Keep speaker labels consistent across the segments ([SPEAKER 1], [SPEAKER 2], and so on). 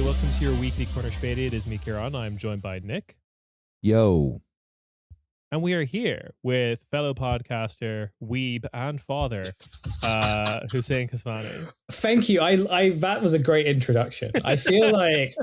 [SPEAKER 1] welcome to your weekly corner Späti. It is me, Ciarán. I'm joined by Nick.
[SPEAKER 2] Yo.
[SPEAKER 1] And we are here with fellow podcaster, weeb, and father, Hussein Kesvani.
[SPEAKER 3] Thank you. I that was a great introduction. I feel like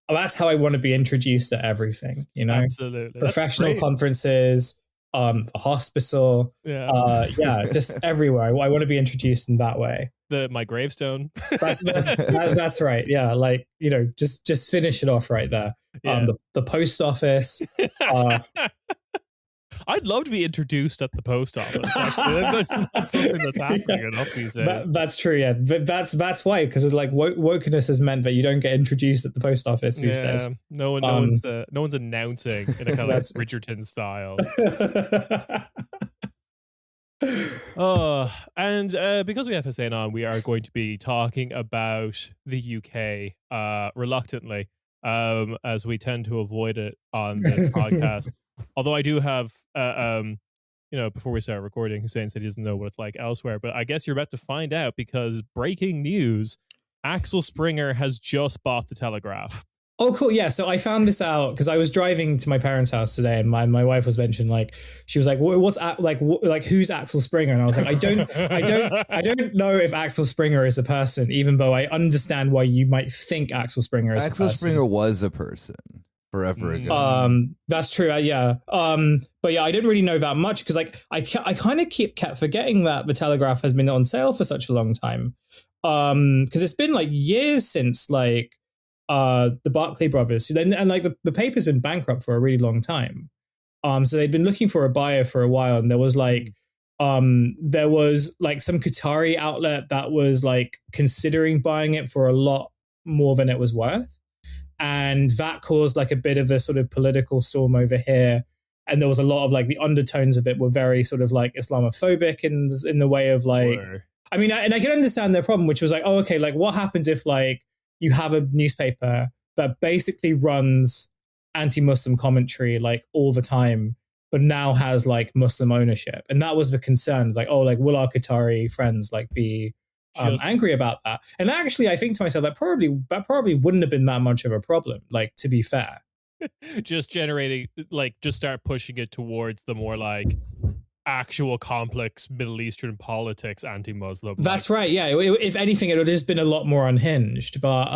[SPEAKER 3] that's how I want to be introduced to everything, you know?
[SPEAKER 1] Absolutely.
[SPEAKER 3] Professional conferences, the hospital, just everywhere. I want to be introduced in that way.
[SPEAKER 1] My gravestone.
[SPEAKER 3] That's right. Yeah, like, you know, just finish it off right there.
[SPEAKER 1] Yeah.
[SPEAKER 3] The post office.
[SPEAKER 1] I'd love to be introduced at the post office. That's something that's happening enough these days.
[SPEAKER 3] That's true. Yeah, but that's why, because like wokeness has meant that you don't get introduced at the post office these days.
[SPEAKER 1] No one's announcing in a kind of like Bridgerton style. And because we have Hussein on, we are going to be talking about the UK reluctantly, as we tend to avoid it on this podcast. Although I do have, before we start recording, Hussein said he doesn't know what it's like elsewhere, but I guess you're about to find out because breaking news, Axel Springer has just bought the Telegraph.
[SPEAKER 3] Oh, cool. Yeah. So I found this out because I was driving to my parents' house today, and my wife was mentioning, like, she was like, who's Axel Springer? And I was like, I don't know if Axel Springer is a person, even though I understand why you might think Axel Springer is a person.
[SPEAKER 2] Axel Springer was a person forever ago.
[SPEAKER 3] That's true. Yeah. But yeah, I didn't really know that much because like I kind of kept forgetting that the Telegraph has been on sale for such a long time. Because it's been like years since like the Barclay brothers, and like the paper's been bankrupt for a really long time. So they'd been looking for a buyer for a while, and there was some Qatari outlet that was like considering buying it for a lot more than it was worth. And that caused like a bit of a sort of political storm over here. And there was a lot of like the undertones of it were very sort of like Islamophobic in the way of like, I mean, and I can understand their problem, which was like, oh, okay, like what happens if like you have a newspaper that basically runs anti-Muslim commentary like all the time, but now has like Muslim ownership. And that was the concern, like, oh, like will our Qatari friends like be angry about that? And actually, I think to myself, that probably wouldn't have been that much of a problem, like, to be fair.
[SPEAKER 1] Just start pushing it towards the more like actual complex Middle Eastern politics, anti-Muslim.
[SPEAKER 3] That's right. Yeah. If anything, it would have just been a lot more unhinged. But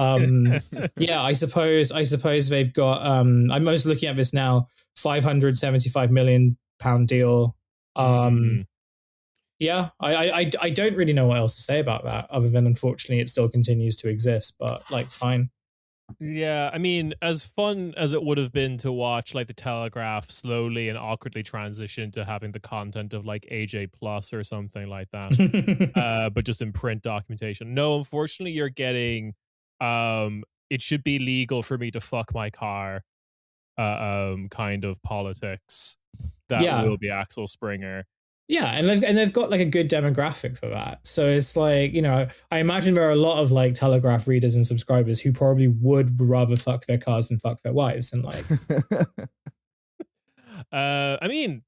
[SPEAKER 3] yeah, I suppose they've got. I'm most looking at this now. £575 million deal. Yeah, I don't really know what else to say about that, other than unfortunately it still continues to exist. But like, fine.
[SPEAKER 1] Yeah, I mean, as fun as it would have been to watch like the Telegraph slowly and awkwardly transition to having the content of like AJ Plus or something like that, but just in print documentation. No, unfortunately, you're getting it should be legal for me to fuck my car kind of politics that will be Axel Springer.
[SPEAKER 3] Yeah, and they've got like a good demographic for that. So it's like, you know, I imagine there are a lot of like Telegraph readers and subscribers who probably would rather fuck their cars than fuck their wives. And like,
[SPEAKER 1] I mean,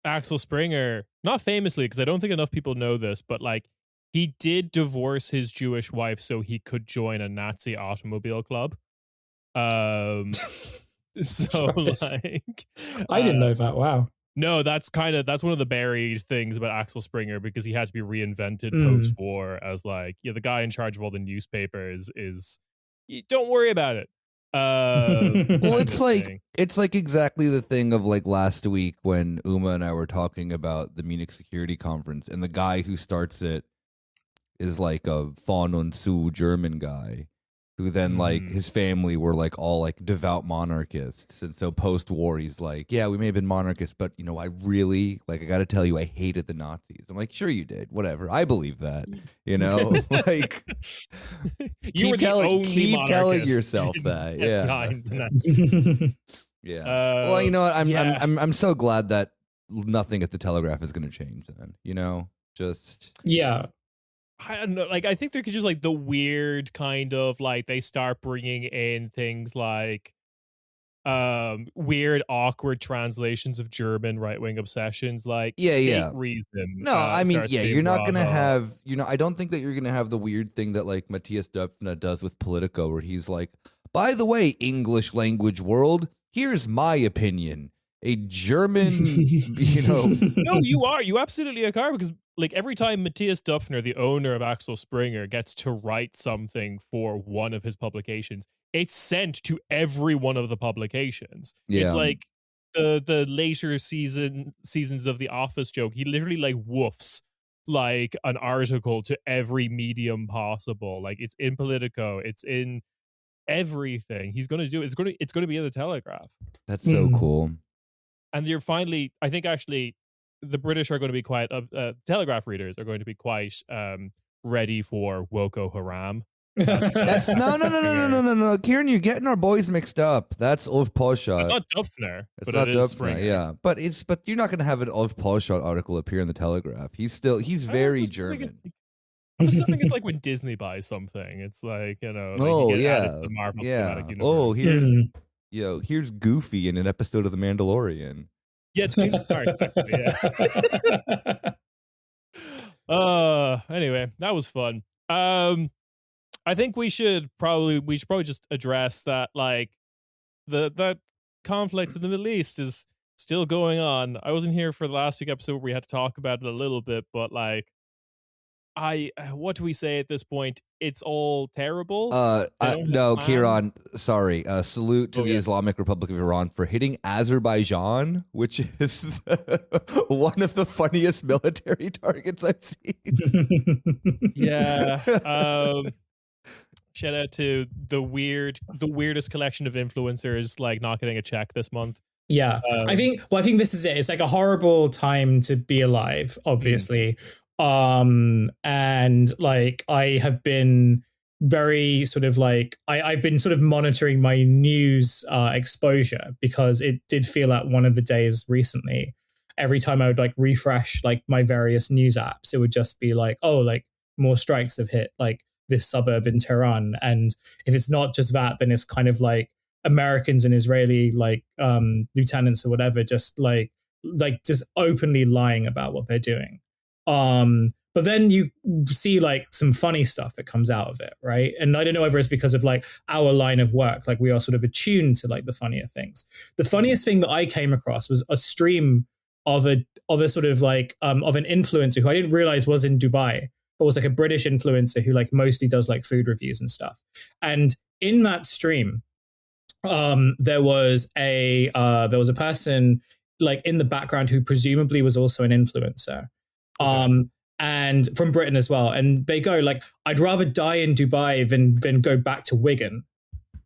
[SPEAKER 1] Axel Springer, not famously, because I don't think enough people know this, but like he did divorce his Jewish wife so he could join a Nazi automobile club. So like,
[SPEAKER 3] I didn't know that. Wow.
[SPEAKER 1] No, that's one of the buried things about Axel Springer, because he had to be reinvented post-war as like, yeah, the guy in charge of all the newspapers is don't worry about it.
[SPEAKER 2] Well, it's like exactly the thing of like last week when Uma and I were talking about the Munich Security Conference, and the guy who starts it is like a Von und Zu German guy, who then like his family were like all like devout monarchists. And so post-war, he's like, yeah, we may have been monarchists, but you know, I really like, I got to tell you, I hated the Nazis. I'm like, sure you did. Whatever. I believe that, you know, like keep telling yourself that. Yeah. Yeah. Well, you know what? I'm so glad that nothing at the Telegraph is going to change then, you know, just.
[SPEAKER 3] Yeah.
[SPEAKER 1] I don't know, like I think there could just like the weird kind of like they start bringing in things like weird, awkward translations of German right-wing obsessions, like
[SPEAKER 2] yeah.
[SPEAKER 1] reason.
[SPEAKER 2] No, I mean, yeah, you're not gonna have, I don't think that you're gonna have the weird thing that like Matthias Döpfner does with Politico, where he's like, by the way, English language world, here's my opinion. A German,
[SPEAKER 1] No, you absolutely are, because like every time Matthias Döpfner, the owner of Axel Springer, gets to write something for one of his publications, it's sent to every one of the publications. Yeah. It's like the later seasons of The Office joke. He literally like woofs like an article to every medium possible. Like it's in Politico, it's in everything. He's going to do it. It's going to be in the Telegraph.
[SPEAKER 2] That's so cool.
[SPEAKER 1] And you're finally, I think actually the British are going to be quite Telegraph readers are going to be quite ready for Woko Haram.
[SPEAKER 2] That's no. Ciarán, you're getting our boys mixed up. That's Ulf Polshot.
[SPEAKER 1] It's not Döpfner.
[SPEAKER 2] It's not Döpfner, yeah. But you're not going to have an Ulf Polshot article appear in the Telegraph. He's very German.
[SPEAKER 1] I'm assuming it's like when Disney buys something. It's like,
[SPEAKER 2] Added to the Marvel Cinematic Universe. Here's Goofy in an episode of The Mandalorian.
[SPEAKER 1] Yeah, it's Kingdom Hearts, actually, yeah. Anyway, that was fun. I think we should probably just address that, like that conflict in the Middle East is still going on. I wasn't here for the last week episode where we had to talk about it a little bit, but like, what do we say at this point? It's all terrible.
[SPEAKER 2] No, Ciarán, sorry. Salute to the Islamic Republic of Iran for hitting Azerbaijan, which is one of the funniest military targets I've seen.
[SPEAKER 1] Yeah. Shout out to the weirdest collection of influencers like not getting a check this month.
[SPEAKER 3] Yeah. I think this is it. It's like a horrible time to be alive, obviously. And like I have been very sort of like I've been sort of monitoring my news exposure, because it did feel at one of the days recently, every time I would like refresh like my various news apps, it would just be like, oh, like more strikes have hit like this suburb in Tehran. And if it's not just that, then it's kind of like Americans and Israeli like lieutenants or whatever just like just openly lying about what they're doing. But then you see like some funny stuff that comes out of it, right? And I don't know whether it's because of like our line of work, like we are sort of attuned to like the funnier things. The funniest thing that I came across was a stream of a sort of like of an influencer who I didn't realize was in Dubai, but was like a British influencer who like mostly does like food reviews and stuff. And in that stream, there was a person like in the background who presumably was also an influencer. And from Britain as well. And they go like, I'd rather die in Dubai than go back to Wigan.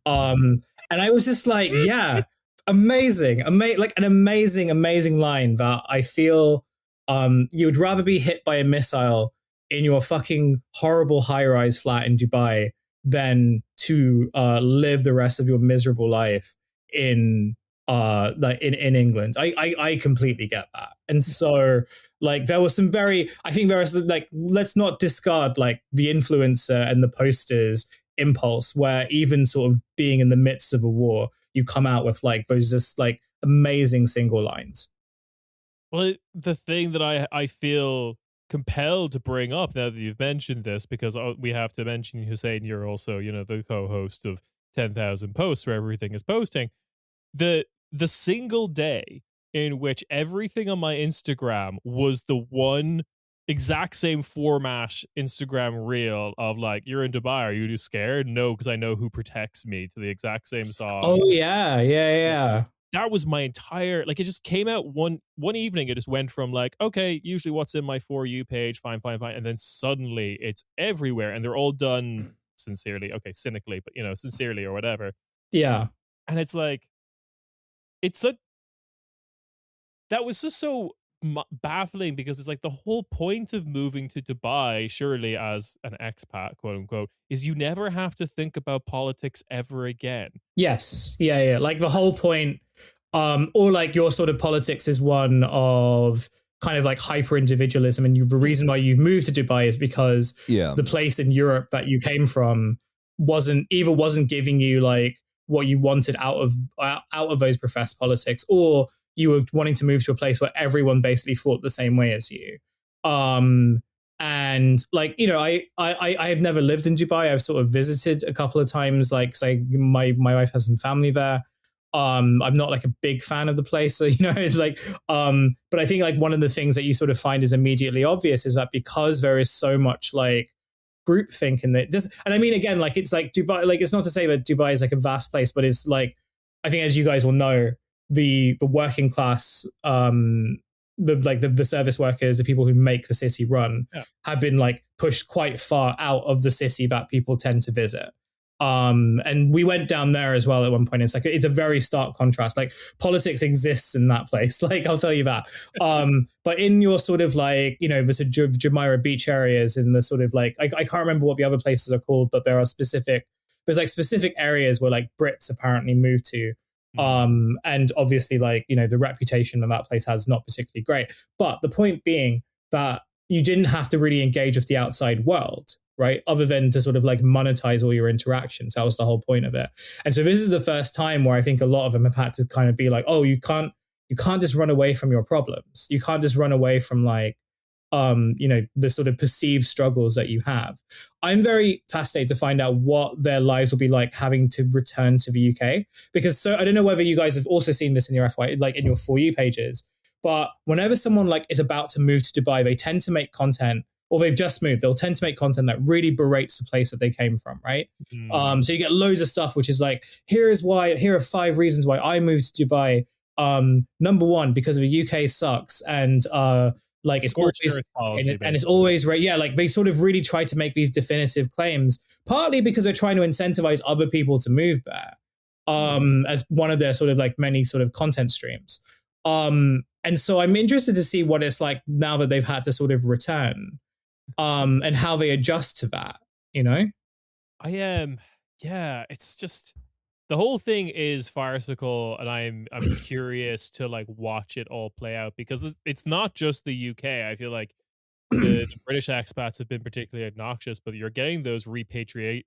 [SPEAKER 3] And I was just like, yeah, amazing. Like an amazing line that I feel you would rather be hit by a missile in your fucking horrible high-rise flat in Dubai than to live the rest of your miserable life in England. I completely get that. And so like there was some like, let's not discard like the influencer and the posters impulse, where even sort of being in the midst of a war, you come out with like those just like amazing single lines.
[SPEAKER 1] Well, the thing that I feel compelled to bring up now that you've mentioned this, because we have to mention, Hussein, you're also, the co-host of 10,000 Posts, where everything is posting. The single day in which everything on my Instagram was the one exact same format Instagram reel of like, you're in Dubai, are you too scared? No, because I know who protects me, to the exact same song.
[SPEAKER 3] Oh yeah.
[SPEAKER 1] That was my entire, like, it just came out one evening. It just went from like, okay, usually what's in my For You page, fine. And then suddenly it's everywhere, and they're all done sincerely. Okay, cynically, but sincerely or whatever.
[SPEAKER 3] Yeah.
[SPEAKER 1] And it's like, that was just so baffling, because it's like the whole point of moving to Dubai, surely as an expat, quote unquote, is you never have to think about politics ever again.
[SPEAKER 3] Yes. Yeah. Like the whole point, or like your sort of politics is one of kind of like hyper individualism. And the reason why you've moved to Dubai is because the place in Europe that you came from wasn't giving you like what you wanted out of those professed politics, or you were wanting to move to a place where everyone basically thought the same way as you. And like, you know, I have never lived in Dubai. I've sort of visited a couple of times, like, cause my wife has some family there. I'm not like a big fan of the place. So, you know, it's like, but I think like one of the things that you sort of find is immediately obvious is that because there is so much like groupthink in it. And I mean, again, like it's like Dubai, like it's not to say that Dubai is like a vast place, but it's like, I think as you guys will know, the working class, the service workers, the people who make the city run, have been like pushed quite far out of the city that people tend to visit. And we went down there as well at one point. It's like, it's a very stark contrast. Like politics exists in that place. Like, I'll tell you that. But in your sort of like, you know, the sort of Jumeirah beach areas in the sort of like, I can't remember what the other places are called, but there's like specific areas where like Brits apparently moved to. And obviously like, you know, the reputation of that place has not particularly great. But the point being that you didn't have to really engage with the outside world, right? Other than to sort of like monetize all your interactions. That was the whole point of it. And so this is the first time where I think a lot of them have had to kind of be like, oh, you can't just run away from your problems. You can't just run away from like, you know, the sort of perceived struggles that you have. I'm very fascinated to find out what their lives will be like having to return to the UK, because so I don't know whether you guys have also seen this in your FY, like in your For You pages, but whenever someone like is about to move to Dubai, they tend to make content, or they've just moved, they'll tend to make content that really berates the place that they came from, right? So you get loads of stuff which is like, here are 5 reasons why I moved to Dubai. Number 1, because the UK sucks, and like it's always policy, and it's always right. Yeah, like they sort of really try to make these definitive claims, partly because they're trying to incentivize other people to move there, as one of their sort of like many sort of content streams. And so I'm interested to see what it's like now that they've had to sort of return, and how they adjust to that, you know?
[SPEAKER 1] I am, yeah, it's just, the whole thing is farcical, and I'm curious to like watch it all play out, because it's not just the UK. I feel like the British expats have been particularly obnoxious, but you're getting those repatriation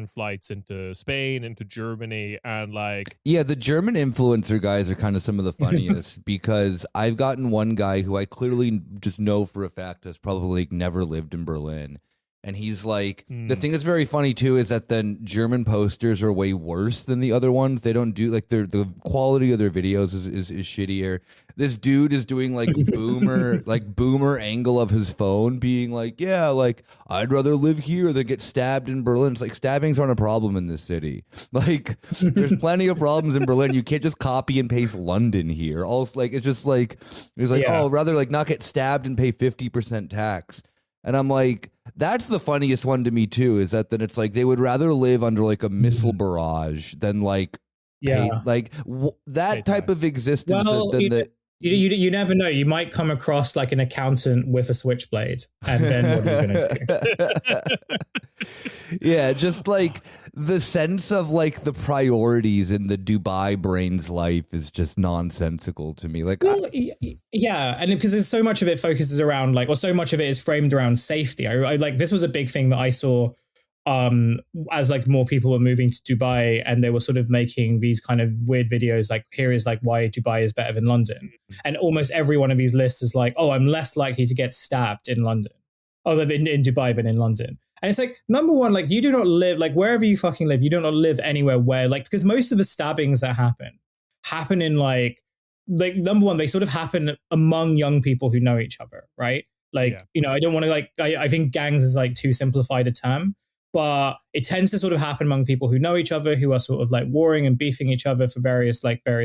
[SPEAKER 1] flights into Spain, into Germany, and like,
[SPEAKER 2] yeah, the German influencer guys are kind of some of the funniest because I've gotten one guy who I clearly just know for a fact has probably never lived in Berlin. And he's like, the thing that's very funny too is that then German posters are way worse than the other ones. They don't do like the quality of their videos is shittier. This dude is doing like boomer angle of his phone, being like, yeah, like I'd rather live here than get stabbed in Berlin. It's like stabbings aren't a problem in this city. Like there's plenty of problems in Berlin. You can't just copy and paste London here. Also, like it's just like oh, rather like not get stabbed and pay 50% tax. And I'm like, that's the funniest one to me too, is that then it's like they would rather live under like a missile barrage than like that type of existence.
[SPEAKER 3] Well, you never know. You might come across like an accountant with a switchblade, and then what are you going to
[SPEAKER 2] do? Yeah, just like the sense of like the priorities in the Dubai brain's life is just nonsensical to me. Like,
[SPEAKER 3] well, yeah, and because there's so much of it focuses around like, or so much of it is framed around safety. I like this was a big thing that I saw as like more people were moving to Dubai, and they were sort of making these kind of weird videos like, here is like why Dubai is better than London, and almost every one of these lists is like, oh, I'm less likely to get stabbed in London, in Dubai than in London. And it's like, number one, like you do not live, like wherever you fucking live, you do not live anywhere where like, because most of the stabbings that happen in like number one, they sort of happen among young people who know each other, right? Like, you know, I don't want to like, I think gangs is like too simplified a term, but it tends to sort of happen among people who know each other, who are sort of like warring and beefing each other for various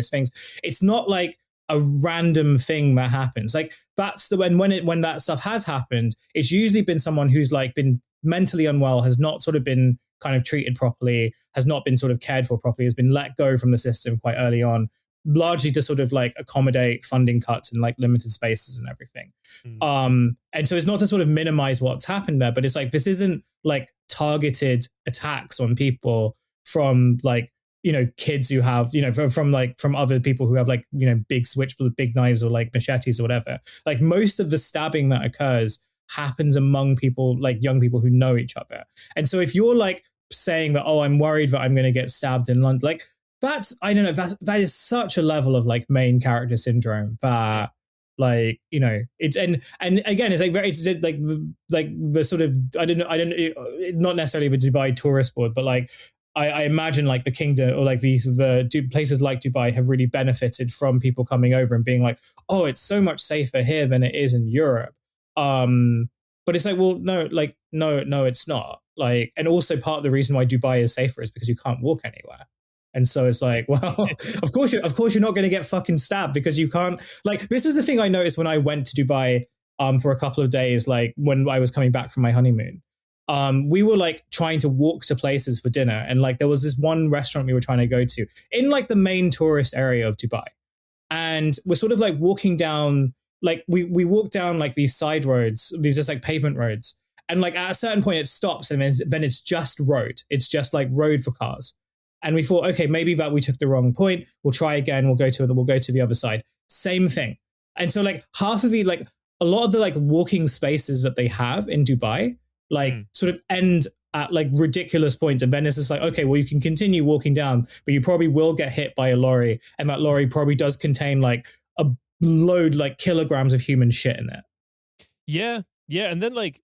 [SPEAKER 3] things. It's not like a random thing that happens. Like that's the when that stuff has happened, it's usually been someone who's like been mentally unwell, has not sort of been kind of treated properly, has not been sort of cared for properly, has been let go from the system quite early on, largely to sort of like accommodate funding cuts and like limited spaces and everything. And so it's not to sort of minimize what's happened there, but it's like, this isn't like targeted attacks on people from like, you know, kids who have, you know, from other people who have like, you know, big knives or like machetes or whatever. Like most of the stabbing that occurs happens among people, like young people who know each other. And so if you're like saying that, oh, I'm worried that I'm going to get stabbed in London. Like that's, I don't know, that is such a level of like main character syndrome that like, you know, it's, and again, it's like very, it's like the sort of, I don't know, not necessarily the Dubai tourist board, but like, I imagine like the kingdom or like the places like Dubai have really benefited from people coming over and being like, oh, it's so much safer here than it is in Europe. But it's like, well, no, it's not. Like, and also part of the reason why Dubai is safer is because you can't walk anywhere. And so it's like, well, of course you're not going to get fucking stabbed because you can't. Like, this was the thing I noticed when I went to Dubai for a couple of days, like when I was coming back from my honeymoon. We were like trying to walk to places for dinner, and like there was this one restaurant we were trying to go to in like the main tourist area of Dubai, and we're sort of like walking down, like we walk down like these side roads, these just like pavement roads, and like at a certain point it stops, and then it's just road, it's just like road for cars, and we thought, okay, maybe that we took the wrong point, we'll try again, we'll go to the other side, same thing. And so like half of the, like a lot of the like walking spaces that they have in Dubai like sort of end at like ridiculous points, and then it's just like, okay, well, you can continue walking down, but you probably will get hit by a lorry, and that lorry probably does contain like a load, like kilograms of human shit in it.
[SPEAKER 1] Yeah, and then like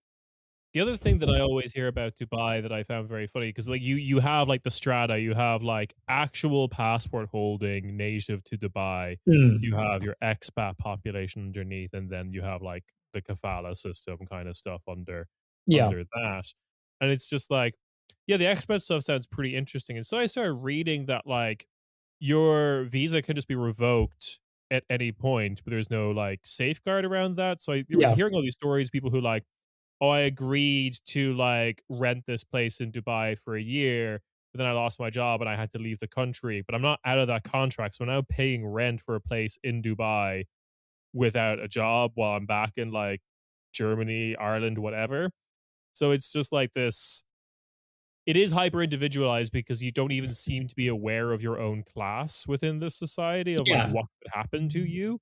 [SPEAKER 1] the other thing that I always hear about Dubai that I found very funny, because like you have like the strata, you have like actual passport holding native to Dubai, you have your expat population underneath, and then you have like the kafala system kind of stuff under that. And it's just like, yeah, the expat stuff sounds pretty interesting. And so I started reading that like your visa can just be revoked at any point, but there's no like safeguard around that. So I was hearing all these stories, people who like, oh, I agreed to like rent this place in Dubai for a year, but then I lost my job and I had to leave the country, but I'm not out of that contract. So I'm now paying rent for a place in Dubai without a job while I'm back in like Germany, Ireland, whatever. So it's just like this, it is hyper individualized because you don't even seem to be aware of your own class within this society of like what could happen to you.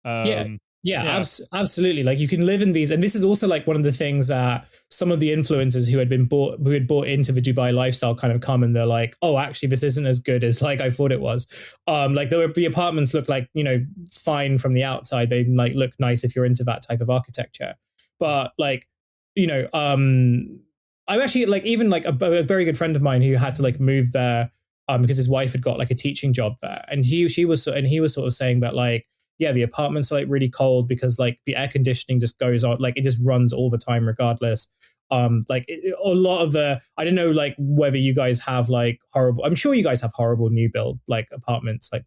[SPEAKER 3] Absolutely. Like you can live in these, and this is also like one of the things that some of the influencers who had bought into the Dubai lifestyle kind of come, and they're like, oh, actually this isn't as good as like I thought it was. Like the apartments look like, you know, fine from the outside, they like look nice if you're into that type of architecture, but like, you know, I'm actually like, even like a very good friend of mine who had to like move there because his wife had got like a teaching job there, and he was sort of saying that like, yeah, the apartments are like really cold because like the air conditioning just goes on, like it just runs all the time regardless. Like a lot of the, I don't know, like whether you guys have like horrible, I'm sure you guys have horrible new build like apartments, like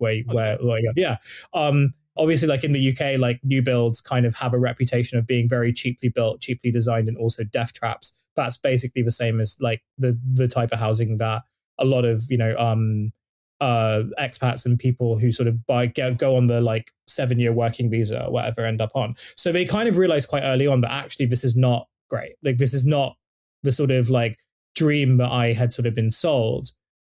[SPEAKER 3] obviously like in the UK, like new builds kind of have a reputation of being very cheaply built, cheaply designed, and also death traps. That's basically the same as like the type of housing that a lot of, you know, expats and people who sort of go on the like 7-year working visa or whatever end up on. So they kind of realized quite early on that actually this is not great. Like this is not the sort of like dream that I had sort of been sold.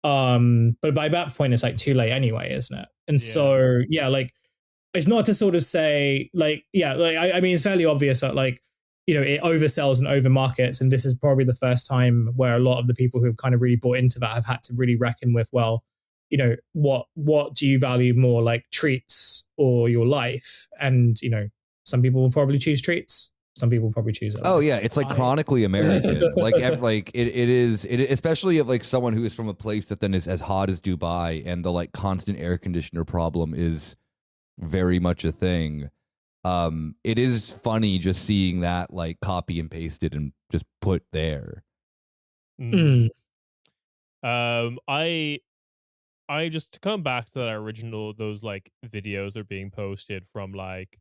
[SPEAKER 3] But by that point it's like too late anyway, isn't it? And so like it's not to sort of say like, I mean, it's fairly obvious that like, you know, it oversells and overmarkets. And this is probably the first time where a lot of the people who have kind of really bought into that have had to really reckon with, well, you know, what do you value more, like treats or your life? And, you know, some people will probably choose treats. Some people probably choose it.
[SPEAKER 2] Oh yeah, it's like chronically American. Like it is, especially of like someone who is from a place that then is as hot as Dubai, and the like constant air conditioner problem is very much a thing. It is funny just seeing that like copy and pasted and just put there.
[SPEAKER 1] I just, to come back to that original, those like videos are being posted from like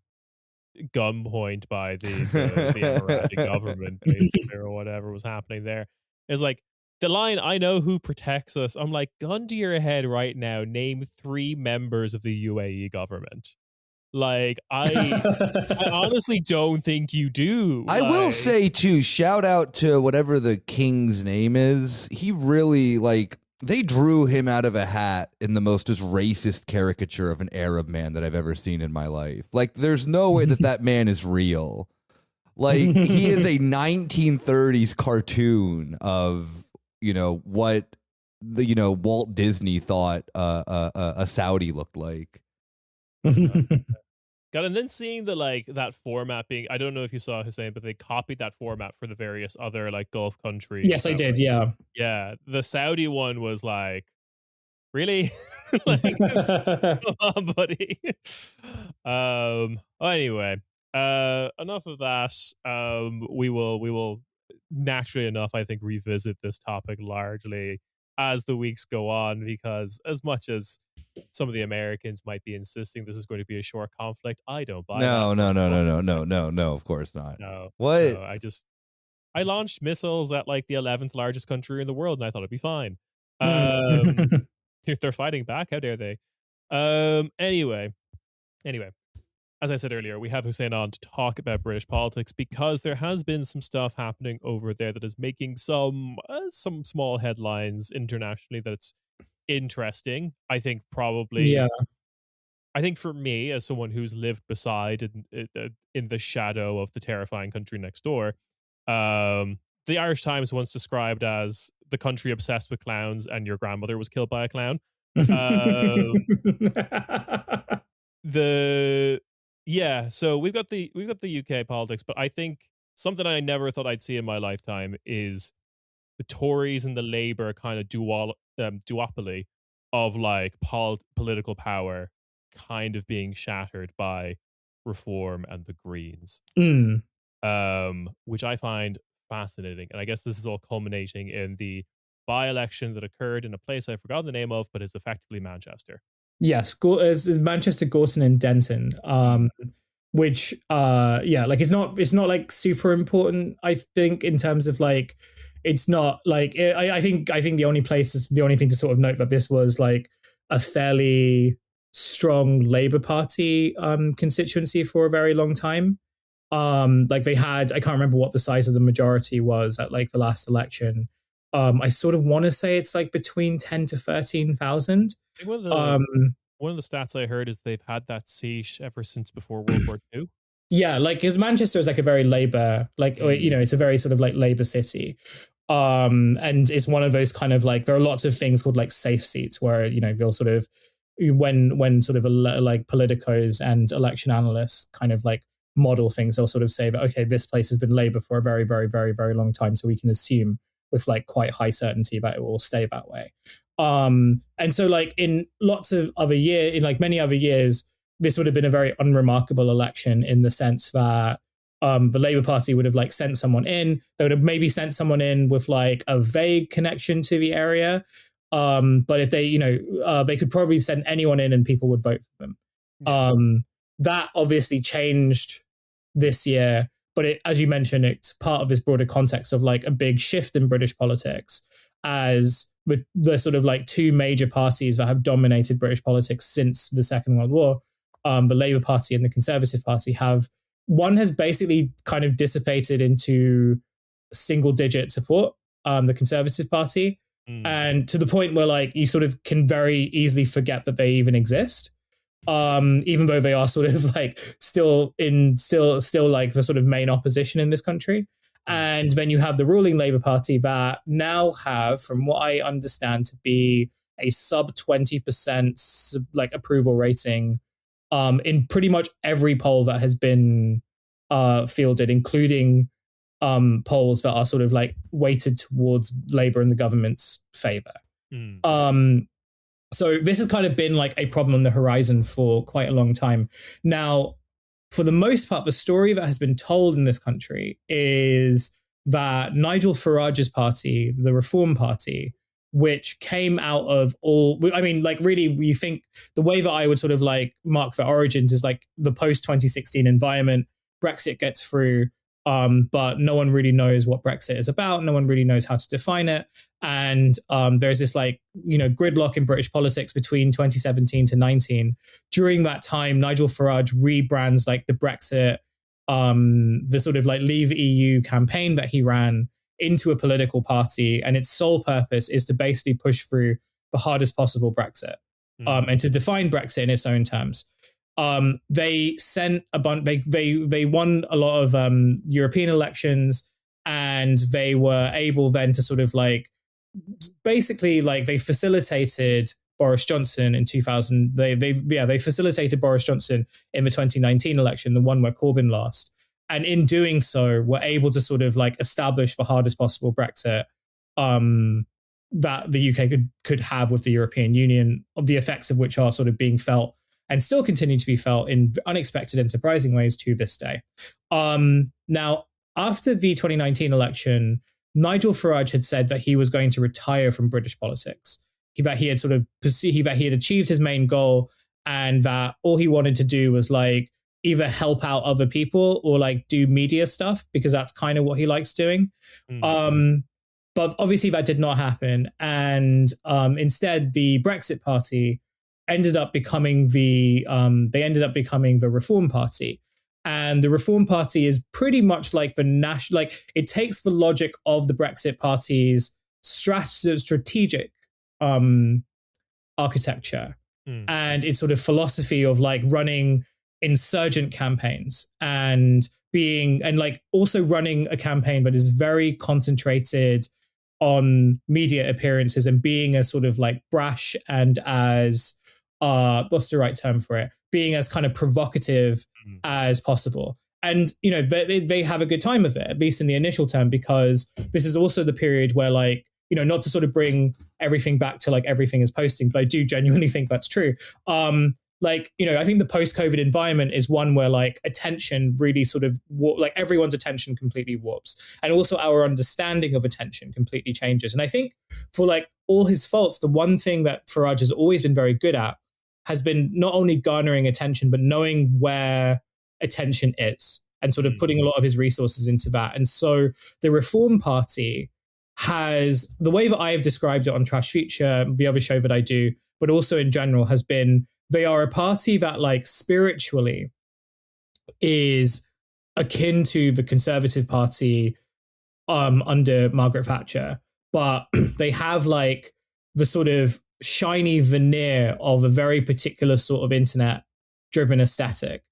[SPEAKER 1] gunpoint by the Emirati government, basically, or whatever was happening there. Is like the line, I know who protects us. I'm like, gun to your head right now, name 3 members of the UAE government. Like, I honestly don't think you do.
[SPEAKER 2] I will say too, shout out to whatever the king's name is. He really like, they drew him out of a hat in the most just racist caricature of an Arab man that I've ever seen in my life. Like, there's no way that man is real. Like, he is a 1930s cartoon of what the Walt Disney thought a Saudi looked like.
[SPEAKER 1] God, and then seeing that format being, I don't know if you saw Hussein, but they copied that format for the various other Gulf countries.
[SPEAKER 3] Yes, I did. Yeah.
[SPEAKER 1] The Saudi one was like, really? Come on, buddy. Anyway, enough of that. We will naturally enough, I think, revisit this topic largely as the weeks go on, because as much as some of the Americans might be insisting this is going to be a short conflict, I don't buy
[SPEAKER 2] no,
[SPEAKER 1] that.
[SPEAKER 2] No, of course not.
[SPEAKER 1] No.
[SPEAKER 2] What?
[SPEAKER 1] No, I launched missiles at the 11th largest country in the world, and I thought it'd be fine. If they're fighting back, how dare they? Anyway, as I said earlier, we have Hussein on to talk about British politics because there has been some stuff happening over there that is making some small headlines internationally that's interesting. I think probably.
[SPEAKER 3] Yeah.
[SPEAKER 1] I think for me, as someone who's lived beside in the shadow of the terrifying country next door, the Irish Times once described as the country obsessed with clowns, and your grandmother was killed by a clown. So we've got the UK politics, but I think something I never thought I'd see in my lifetime is the Tories and the Labour kind of duopoly of political power kind of being shattered by Reform and the Greens, which I find fascinating. And I guess this is all culminating in the by-election that occurred in a place I've forgotten the name of, but is effectively Manchester.
[SPEAKER 3] Yes, it's Manchester, Gorton and Denton, which it's not super important, I think, in terms of it's not I think the only thing to sort of note about this was a fairly strong Labour Party constituency for a very long time. They had, I can't remember what the size of the majority was at the last election. I sort of want to say it's between 10 to 13,000.
[SPEAKER 1] One of the stats I heard is they've had that seat ever since before World War II.
[SPEAKER 3] Yeah, because Manchester is a very Labour, it's a very sort of Labour city. And it's one of those kind of there are lots of things called safe seats where, they'll sort of, when sort of politicos and election analysts kind of model things, they'll sort of say that, okay, this place has been Labour for a very, very, very, very long time. So we can assume with quite high certainty that it will stay that way. And so in lots of other years, in many other years, this would have been a very unremarkable election in the sense that the Labour Party would have sent someone in. They would have maybe sent someone in with a vague connection to the area. But if they, they could probably send anyone in and people would vote for them. Yeah. That obviously changed this year, but as you mentioned, it's part of this broader context of a big shift in British politics, as with the sort of two major parties that have dominated British politics since the Second World War, the Labour Party and the Conservative Party has basically kind of dissipated into single digit support, the Conservative Party. And to the point where you sort of can very easily forget that they even exist, even though they are sort of still the sort of main opposition in this country. And then you have the ruling Labour Party that now have, from what I understand, to be a sub 20% approval rating in pretty much every poll that has been fielded, including polls that are sort of weighted towards Labour and the government's favour. So this has kind of been a problem on the horizon for quite a long time. Now, for the most part, the story that has been told in this country is that Nigel Farage's party, the Reform Party, which came out of really, you think the way that I would sort of mark the origins is the post-2016 environment. Brexit gets through, but no one really knows what Brexit is about. No one really knows how to define it. And there's this gridlock in British politics between 2017 to 19. During that time, Nigel Farage rebrands the Brexit, the sort of Leave EU campaign that he ran into a political party. And its sole purpose is to basically push through the hardest possible Brexit and to define Brexit in its own terms. They sent a bunch. They won a lot of European elections, and they were able then to sort of basically like they facilitated Boris Johnson in 2000. They facilitated Boris Johnson in the 2019 election, the one where Corbyn lost. And in doing so, were able to sort of like establish the hardest possible Brexit that the UK could have with the European Union, the effects of which are sort of being felt and still continue to be felt in unexpected and surprising ways to this day. Now, after the 2019 election, Nigel Farage had said that he was going to retire from British politics, that he had sort of perceived that he had achieved his main goal and that all he wanted to do was like either help out other people or like do media stuff, because that's kind of what he likes doing. But obviously that did not happen. And instead, the Brexit Party ended up becoming the Reform Party. And the Reform Party is pretty much like the national, like it takes the logic of the Brexit Party's strategic architecture and its sort of philosophy of like running insurgent campaigns and like also running a campaign that is very concentrated on media appearances and being as sort of like brash and as what's the right term for it? Being as kind of provocative as possible. And, you know, they have a good time of it, at least in the initial term, because this is also the period where like, you know, not to sort of bring everything back to like everything is posting, but I do genuinely think that's true. Like, you know, I think the post-COVID environment is one where like attention really sort of like everyone's attention completely warps. And also our understanding of attention completely changes. And I think for like all his faults, the one thing that Farage has always been very good at has been not only garnering attention, but knowing where attention is and sort of putting a lot of his resources into that. And so the Reform Party has, the way that I have described it on Trash Future, the other show that I do, but also in general, has been they are a party that like spiritually is akin to the Conservative Party under Margaret Thatcher, but they have like the sort of shiny veneer of a very particular sort of internet driven aesthetic,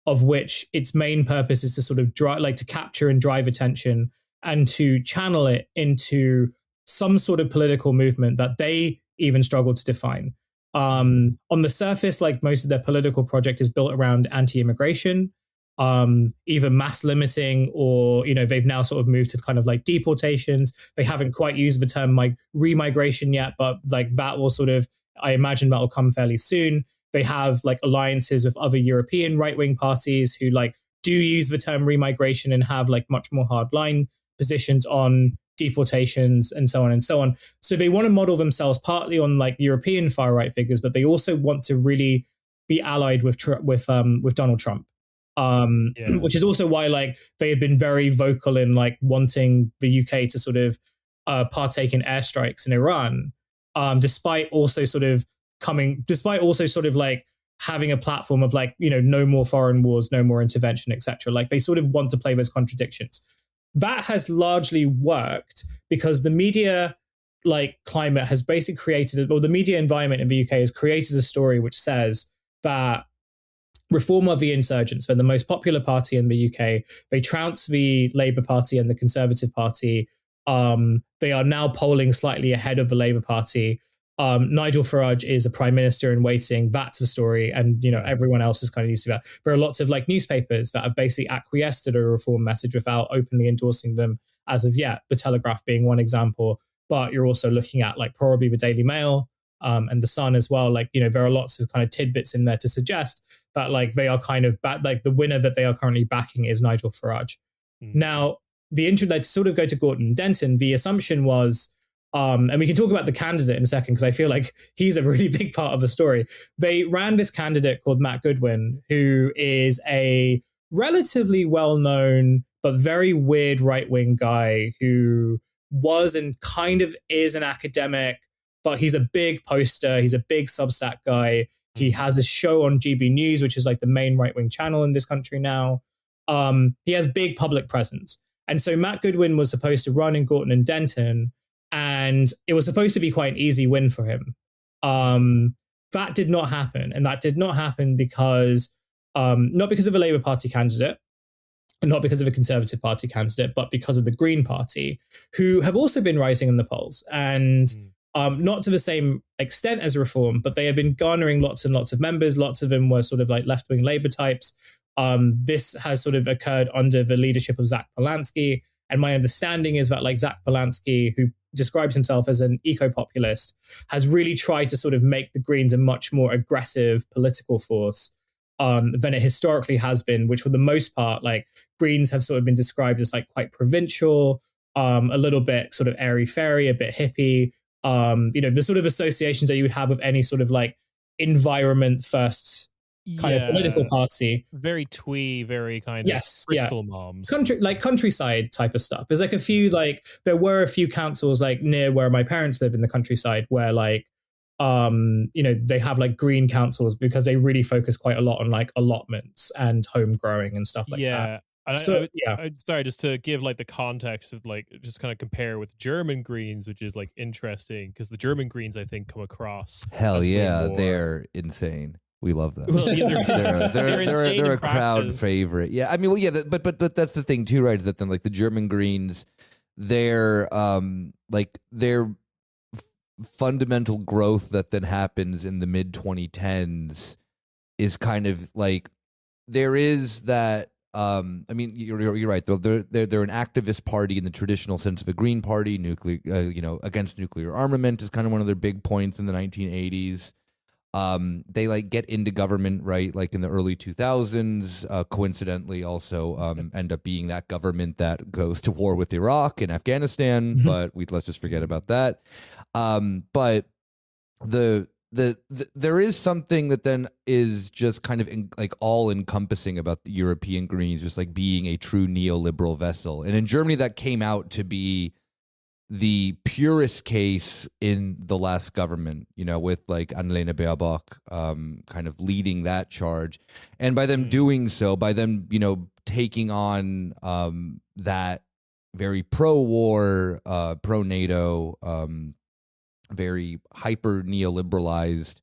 [SPEAKER 3] of which its main purpose is to sort of to capture and drive attention and to channel it into some sort of political movement that they even struggle to define. On the surface, like most of their political project is built around anti-immigration, either mass limiting or, you know, they've now sort of moved to kind of like deportations. They haven't quite used the term like remigration yet, but like that will sort of, I imagine that will come fairly soon. They have like alliances with other European right-wing parties who like do use the term remigration and have like much more hardline positions on deportations and so on and so on. So they want to model themselves partly on like European far right figures, but they also want to really be allied with Donald Trump, which is also why like they have been very vocal in like wanting the UK to sort of partake in airstrikes in Iran, despite also sort of like having a platform of like, you know, no more foreign wars, no more intervention, etc. Like they sort of want to play those contradictions. That has largely worked because the media like climate has basically created, or the media environment in the UK has created a story which says that Reform are the insurgents. They're the most popular party in the UK. They trounce the Labour Party and the Conservative Party. They are now polling slightly ahead of the Labour Party. Nigel Farage is a prime minister in waiting. That's the story. And, you know, everyone else is kind of used to that. There are lots of like newspapers that have basically acquiesced to a reform message without openly endorsing them as of yet. The Telegraph being one example, but you're also looking at like probably the Daily Mail and the Sun as well. Like, you know, there are lots of kind of tidbits in there to suggest that like they are kind of like the winner that they are currently backing is Nigel Farage. Now, to sort of go to Gorton and Denton, the assumption was, and we can talk about the candidate in a second because I feel like he's a really big part of the story. They ran this candidate called Matt Goodwin, who is a relatively well-known but very weird right-wing guy who was and kind of is an academic, but he's a big poster. He's a big Substack guy. He has a show on GB News, which is like the main right-wing channel in this country now. He has big public presence. And so Matt Goodwin was supposed to run in Gorton and Denton, and it was supposed to be quite an easy win for him. That did not happen. And that did not happen because, not because of a Labour Party candidate, not because of a Conservative Party candidate, but because of the Green Party, who have also been rising in the polls. And not to the same extent as Reform, but they have been garnering lots and lots of members. Lots of them were sort of like left-wing Labour types. This has sort of occurred under the leadership of Zach Polanski. And my understanding is that like Zach Polanski, who describes himself as an eco-populist, has really tried to sort of make the Greens a much more aggressive political force than it historically has been, which for the most part, like Greens have sort of been described as like quite provincial, a little bit sort of airy-fairy, a bit hippie, the sort of associations that you would have with any sort of like environment first kind of political party.
[SPEAKER 1] Very twee, very kind of Bristol moms.
[SPEAKER 3] Countryside type of stuff. There's like a few, like there were a few councils like near where my parents live in the countryside where like they have like green councils because they really focus quite a lot on like allotments and home growing and stuff like that.
[SPEAKER 1] And sorry, just to give like the context of like just kind of compare with German Greens, which is like interesting because the German Greens I think come across.
[SPEAKER 2] Hell yeah, they're insane. We love them.
[SPEAKER 1] Well,
[SPEAKER 2] they're a crowd favorite. Yeah, I mean, well, yeah, but that's the thing too, right? Is that then like the German Greens, their fundamental growth that then happens in the mid 2010s is kind of like there is that. I mean, you're right. Though they're an activist party in the traditional sense of a Green Party. Nuclear, against nuclear armament is kind of one of their big points in the 1980s. They like get into government right like in the early 2000s. Coincidentally, also end up being that government that goes to war with Iraq and Afghanistan. But let's just forget about that. But there is something that then is just kind of like all encompassing about the European Greens, just like being a true neoliberal vessel. And in Germany, that came out to be the purest case in the last government, with like Annalena Baerbock kind of leading that charge. And by them doing so, by them, taking on that very pro-war, pro-NATO, very hyper neoliberalized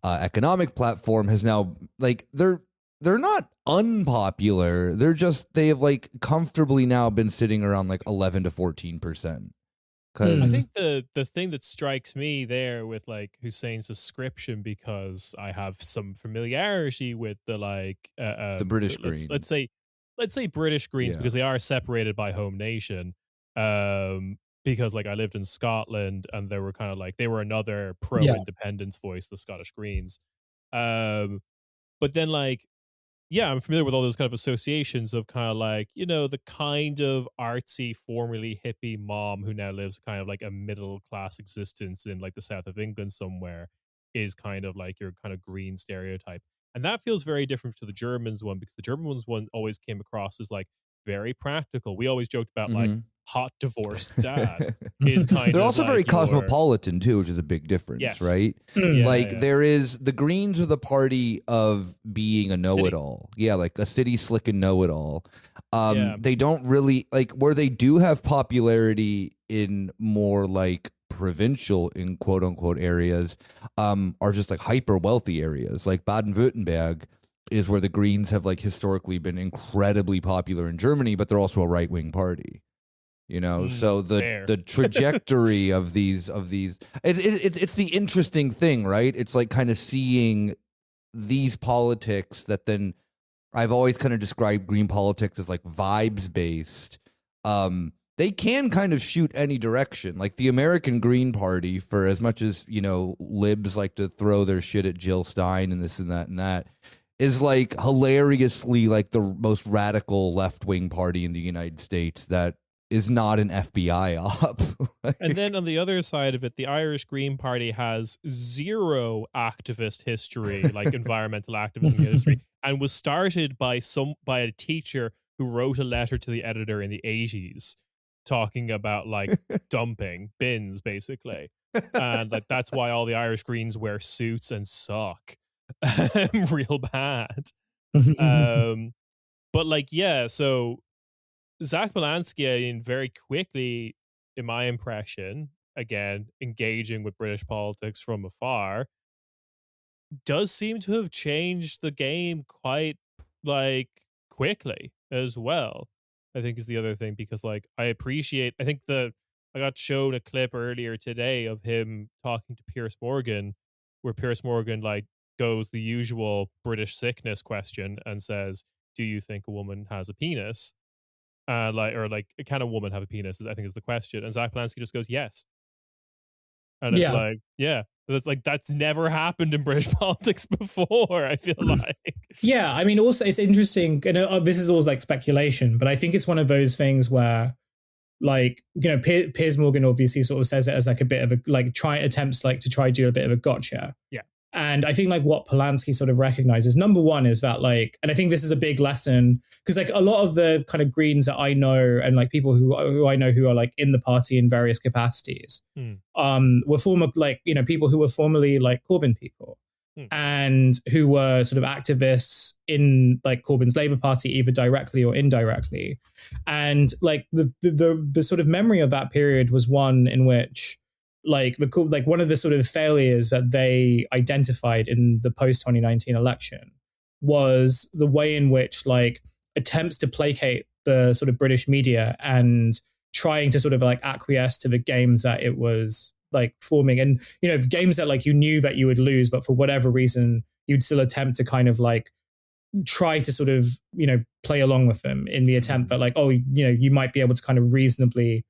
[SPEAKER 2] economic platform has now like they're not unpopular. They have like comfortably now been sitting around like 11 to 14%.
[SPEAKER 1] I think the thing that strikes me there with like Hussein's description, because I have some familiarity with the
[SPEAKER 2] the British Greens.
[SPEAKER 1] Let's say British Greens because they are separated by home nation. Because like I lived in Scotland and they were kind of like they were another pro-independence voice, the Scottish Greens. But then like I'm familiar with all those kind of associations of kind of like, the kind of artsy, formerly hippie mom who now lives kind of like a middle class existence in like the south of England somewhere is kind of like your kind of green stereotype. And that feels very different to the Germans one because the German one always came across as like very practical. We always joked about like hot divorced dad is kind
[SPEAKER 2] they're
[SPEAKER 1] of
[SPEAKER 2] also
[SPEAKER 1] like
[SPEAKER 2] very cosmopolitan too, which is a big difference, right? There is the Greens are the party of being a know-it-all. Yeah, like a city slick and know-it-all. They don't really like where they do have popularity in more like provincial in quote unquote areas are just like hyper wealthy areas like Baden-Württemberg is where the Greens have like historically been incredibly popular in Germany, but they're also a right-wing party. So the trajectory of these it's the interesting thing, right? It's like kind of seeing these politics that then I've always kind of described green politics as like vibes based. They can kind of shoot any direction. Like the American Green Party, for as much as libs like to throw their shit at Jill Stein and this and that, is like hilariously like the most radical left wing party in the United States that is not an FBI op.
[SPEAKER 1] And then on the other side of it, the Irish Green Party has zero activist history, like environmental activism history, and was started by a teacher who wrote a letter to the editor in the 80s talking about like dumping bins, basically. And like that's why all the Irish Greens wear suits and suck real bad. But like, so Zach Polanski, very quickly, in my impression, again, engaging with British politics from afar, does seem to have changed the game quite like quickly. as well, I think is the other thing, because like I think I got shown a clip earlier today of him talking to Piers Morgan, where Piers Morgan like goes the usual British sickness question and says, do you think a woman has a penis? Can a woman have a penis? I think is the question. And Zach Belansky just goes, yes. And it's like, yeah, that's never happened in British politics before, I feel like.
[SPEAKER 3] Yeah, I mean, also it's interesting, and this is all like speculation, but I think it's one of those things where, like, you know, Piers Morgan obviously sort of says it as like a bit of a like attempts to try do a bit of a gotcha.
[SPEAKER 1] Yeah.
[SPEAKER 3] And I think like what Polanski sort of recognizes, number one, is that like, and I think this is a big lesson, because like a lot of the kind of Greens that I know and like people who I know who are like in the party in various capacities, were former, like, you know, people who were formerly like Corbyn people and who were sort of activists in like Corbyn's Labour Party, either directly or indirectly. And like the sort of memory of that period was one in which, like one of the sort of failures that they identified in the post 2019 election was the way in which like attempts to placate the sort of British media and trying to sort of like acquiesce to the games that it was like forming, and, you know, games that like you knew that you would lose, but for whatever reason you'd still attempt to kind of like try to sort of, you know, play along with them in the attempt that like, oh, you know, you might be able to kind of reasonably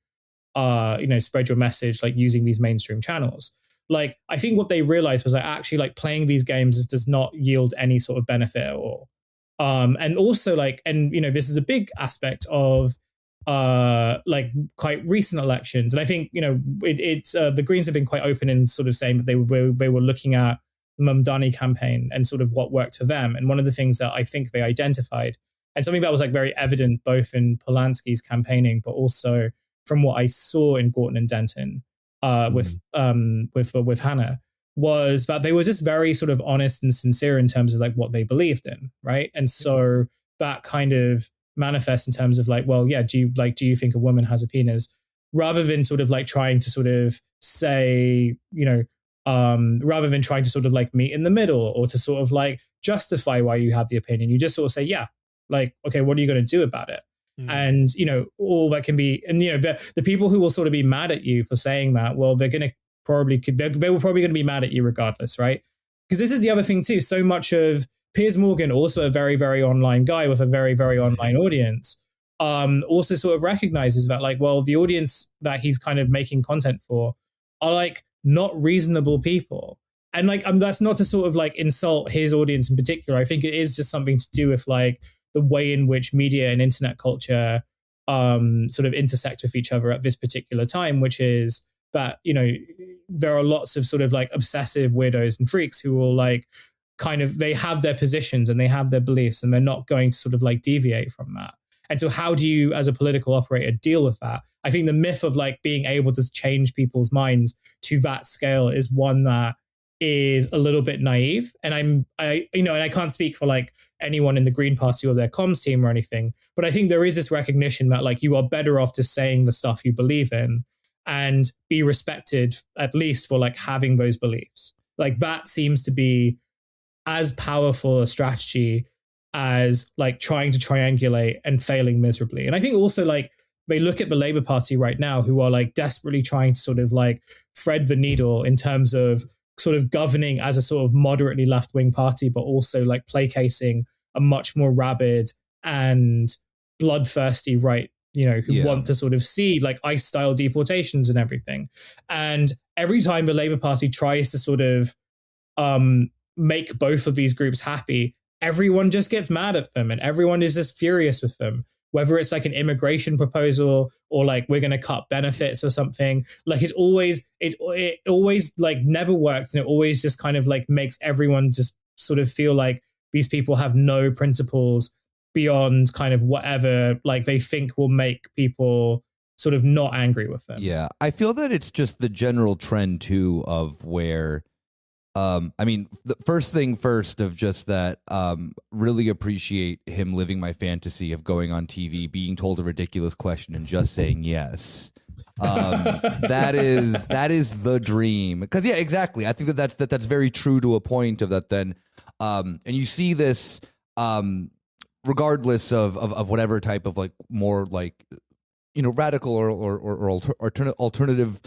[SPEAKER 3] you know, spread your message like using these mainstream channels. Like, I think what they realized was that actually like playing these games does not yield any sort of benefit at all. And also like, and, you know, this is a big aspect of like quite recent elections. And I think, you know, it's the Greens have been quite open in sort of saying that they were looking at the Mamdani campaign and sort of what worked for them. And one of the things that I think they identified, and something that was like very evident both in Polanski's campaigning, but also from what I saw in Gorton and Denton with Hannah, was that they were just very sort of honest and sincere in terms of like what they believed in, right? And so that kind of manifests in terms of like, well, yeah, do you think a woman has a penis? Rather than sort of like trying to sort of say, you know, rather than trying to sort of like meet in the middle or to sort of like justify why you have the opinion, you just sort of say, yeah, like, okay, what are you going to do about it? And, you know, all that can be, and, you know, the people who will sort of be mad at you for saying that, well, they were probably going to be mad at you regardless, right? Because this is the other thing too. So much of Piers Morgan, also a very, very online guy with a very, very online audience, also sort of recognizes that like, well, the audience that he's kind of making content for are like not reasonable people. And like, that's not to sort of like insult his audience in particular. I think it is just something to do with like the way in which media and internet culture sort of intersect with each other at this particular time, which is that, you know, there are lots of sort of like obsessive weirdos and freaks who will like kind of, they have their positions and they have their beliefs and they're not going to sort of like deviate from that. And so how do you as a political operator deal with that? I think the myth of like being able to change people's minds to that scale is one that is a little bit naive. And and I can't speak for like anyone in the Green Party or their comms team or anything, but I think there is this recognition that like you are better off just saying the stuff you believe in and be respected at least for like having those beliefs. Like that seems to be as powerful a strategy as like trying to triangulate and failing miserably. And I think also like they look at the Labour Party right now, who are like desperately trying to sort of like thread the needle in terms of sort of governing as a sort of moderately left-wing party, but also like placating a much more rabid and bloodthirsty right, you know, who want to sort of see like ICE-style deportations and everything. And every time the Labour Party tries to sort of make both of these groups happy, everyone just gets mad at them and everyone is just furious with them. Whether it's like an immigration proposal or like we're going to cut benefits or something, like it always like never works, and it always just kind of like makes everyone just sort of feel like these people have no principles beyond kind of whatever like they think will make people sort of not angry with them.
[SPEAKER 2] Yeah, I feel that it's just the general trend too of where I mean, the first thing first of just that, really appreciate him living my fantasy of going on TV, being told a ridiculous question and just saying yes. That is the dream. Because yeah, exactly. I think that's very true to a point of that then. And you see this regardless of whatever type of like more like, radical or alternative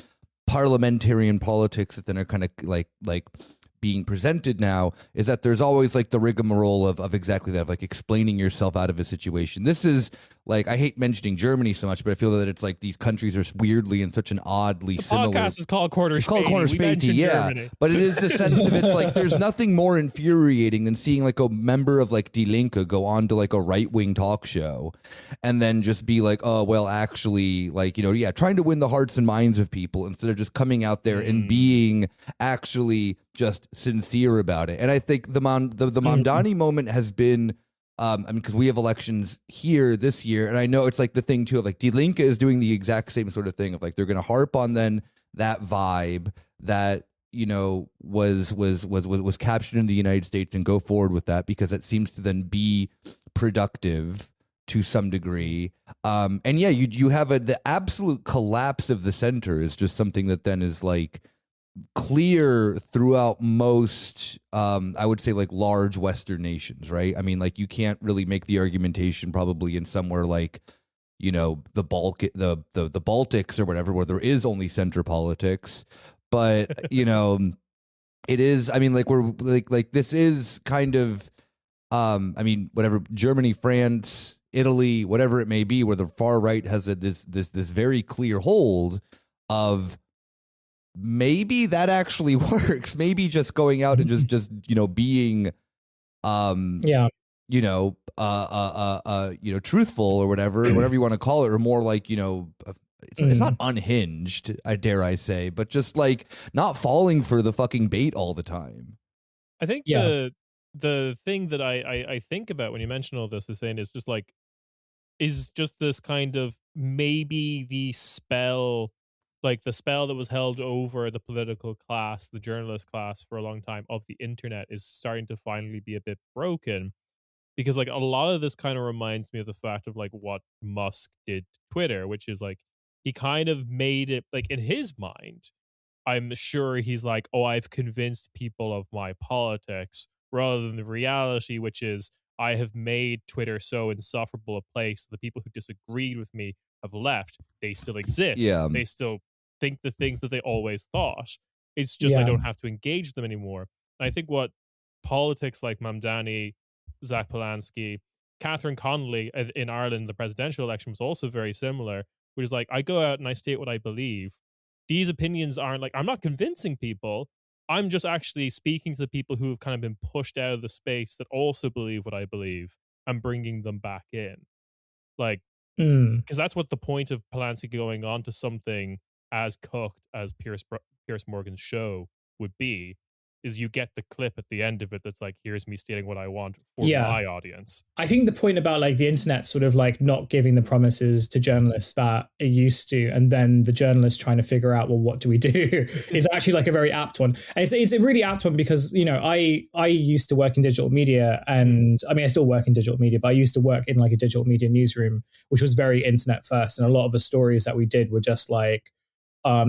[SPEAKER 2] parliamentarian politics that then are kind of like being presented now, is that there's always like the rigmarole of exactly that, of like explaining yourself out of a situation. This is like, I hate mentioning Germany so much, but I feel that it's like these countries are weirdly in such an oddly similar.
[SPEAKER 1] The podcast is called Quarter Späti.
[SPEAKER 2] It's called Quarter Späti, yeah.
[SPEAKER 1] Germany.
[SPEAKER 2] But it is the sense of, it's like there's nothing more infuriating than seeing like a member of like Die Linke go on to like a right-wing talk show and then just be like, oh, well, actually, like, trying to win the hearts and minds of people instead of just coming out there and being actually just sincere about it. And I think the Mamdani moment has been, because we have elections here this year, and I know it's like the thing too of like Die Linke is doing the exact same sort of thing of like they're going to harp on then that vibe that was captured in the United States and go forward with that because it seems to then be productive to some degree. And yeah, you have the absolute collapse of the center is just something that then is like clear throughout most, I would say like large Western nations, right? I mean, like you can't really make the argumentation probably in somewhere like, the Baltics or whatever, where there is only center politics. But, it is, I mean, like we're like this is kind of, I mean, whatever, Germany, France, Italy, whatever it may be, where the far right has this very clear hold of, maybe that actually works. Maybe just going out and just being, truthful or whatever you want to call it, or more like it's not unhinged, I dare I say, but just like not falling for the fucking bait all the time.
[SPEAKER 1] I think the thing that I think about when you mention all this is just like is just this kind of maybe the spell. Like the spell that was held over the political class, the journalist class for a long time of the internet is starting to finally be a bit broken, because like a lot of this kind of reminds me of the fact of like what Musk did to Twitter, which is like he kind of made it like in his mind, I'm sure he's like, oh, I've convinced people of my politics, rather than the reality, which is I have made Twitter so insufferable a place that the people who disagreed with me have left. They still exist.
[SPEAKER 2] Yeah.
[SPEAKER 1] They still think the things that they always thought. It's just I don't have to engage them anymore. And I think what politics like Mamdani, Zach Polanski, Catherine Connolly in Ireland, the presidential election was also very similar, which is like I go out and I state what I believe. These opinions aren't like, I'm not convincing people. I'm just actually speaking to the people who have kind of been pushed out of the space that also believe what I believe and bringing them back in. Like, because that's what the point of Polanski going on to something as cooked as Piers Morgan's show would be, is you get the clip at the end of it that's like, here's me stating what I want for my audience.
[SPEAKER 3] I think the point about like the internet sort of like not giving the promises to journalists that it used to, and then the journalists trying to figure out, well, what do we do, is actually like a very apt one. And it's a really apt one because, I used to work in digital media, and I mean, I still work in digital media, but I used to work in like a digital media newsroom, which was very internet first. And a lot of the stories that we did were just like,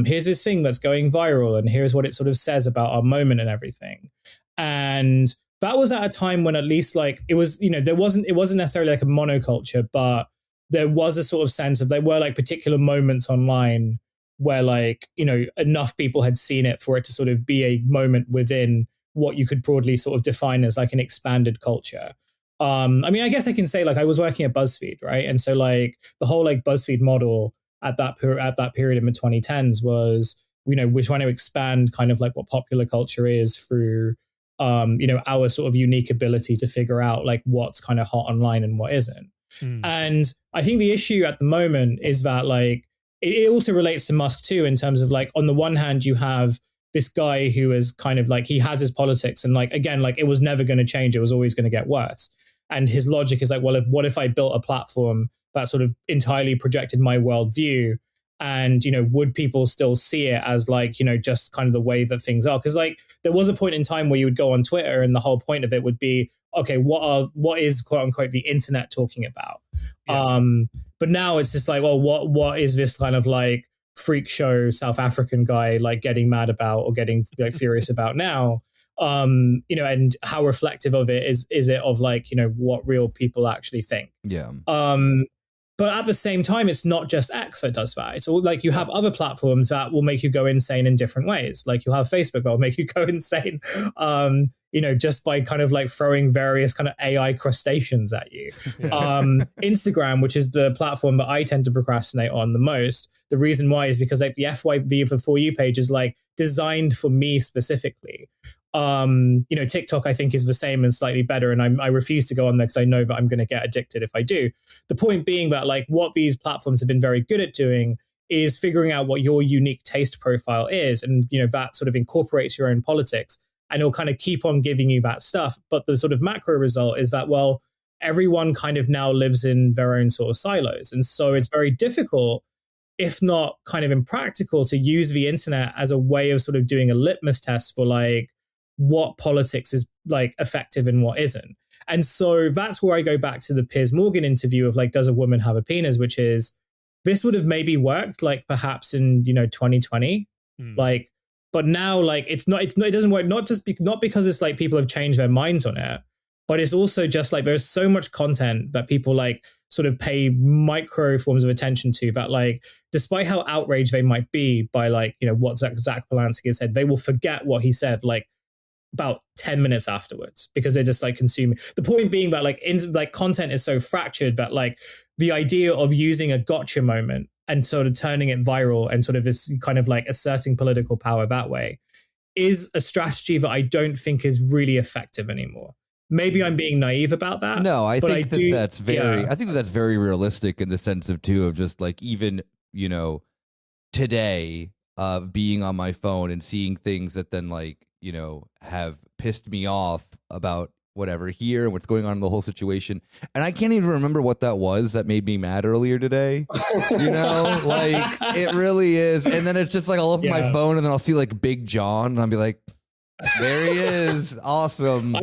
[SPEAKER 3] here's this thing that's going viral and here's what it sort of says about our moment and everything. And that was at a time when at least like it was, it wasn't necessarily like a monoculture, but there was a sort of sense of there were like particular moments online where like, enough people had seen it for it to sort of be a moment within what you could broadly sort of define as like an expanded culture. I mean, I guess I can say like I was working at BuzzFeed, right? And so like the whole like BuzzFeed model at that period in the 2010s was, we're trying to expand kind of like what popular culture is through, our sort of unique ability to figure out like what's kind of hot online and what isn't. And I think the issue at the moment is that like, it also relates to Musk too, in terms of like, on the one hand, you have this guy who is kind of like, he has his politics and like, again, like it was never going to change. It was always going to get worse. And his logic is like, well, what if I built a platform that sort of entirely projected my worldview, and would people still see it as like just kind of the way that things are? Because like there was a point in time where you would go on Twitter and the whole point of it would be, okay, what is quote unquote the internet talking about? But now it's just like, well, what is this kind of like freak show South African guy like getting mad about or getting like furious about now? and how reflective of it is it of like, what real people actually think.
[SPEAKER 2] Yeah.
[SPEAKER 3] But at the same time, it's not just X that does that. It's all like you have other platforms that will make you go insane in different ways. Like you have Facebook that will make you go insane, just by kind of like throwing various kind of AI crustaceans at you. Instagram, which is the platform that I tend to procrastinate on the most. The reason why is because like the FYV for For You page is like designed for me specifically. TikTok I think is the same and slightly better, and I refuse to go on there because I know that I'm going to get addicted if I do. The point being that like what these platforms have been very good at doing is figuring out what your unique taste profile is, and that sort of incorporates your own politics, and it'll kind of keep on giving you that stuff. But the sort of macro result is that, well, everyone kind of now lives in their own sort of silos, and so it's very difficult, if not kind of impractical, to use the internet as a way of sort of doing a litmus test for like what politics is like effective and what isn't. And so that's where I go back to the Piers Morgan interview of like, does a woman have a penis? Which is, this would have maybe worked like perhaps in 2020, like, but now like it doesn't work. Not because it's like people have changed their minds on it, but it's also just like there's so much content that people like sort of pay micro forms of attention to that, like, despite how outraged they might be by like what Zach Polanski said, they will forget what he said like about 10 minutes afterwards because they're just like consuming. The point being that like content is so fractured that like the idea of using a gotcha moment and sort of turning it viral and sort of this kind of like asserting political power that way is a strategy that I don't think is really effective anymore. Maybe I'm being naive about that.
[SPEAKER 2] No, I think that's very realistic in the sense of too of just like even today being on my phone and seeing things that then like have pissed me off about whatever here and what's going on in the whole situation. And I can't even remember what that was that made me mad earlier today. Like it really is. And then it's just like I'll open my phone and then I'll see like Big John and I'll be like, there he is. Awesome.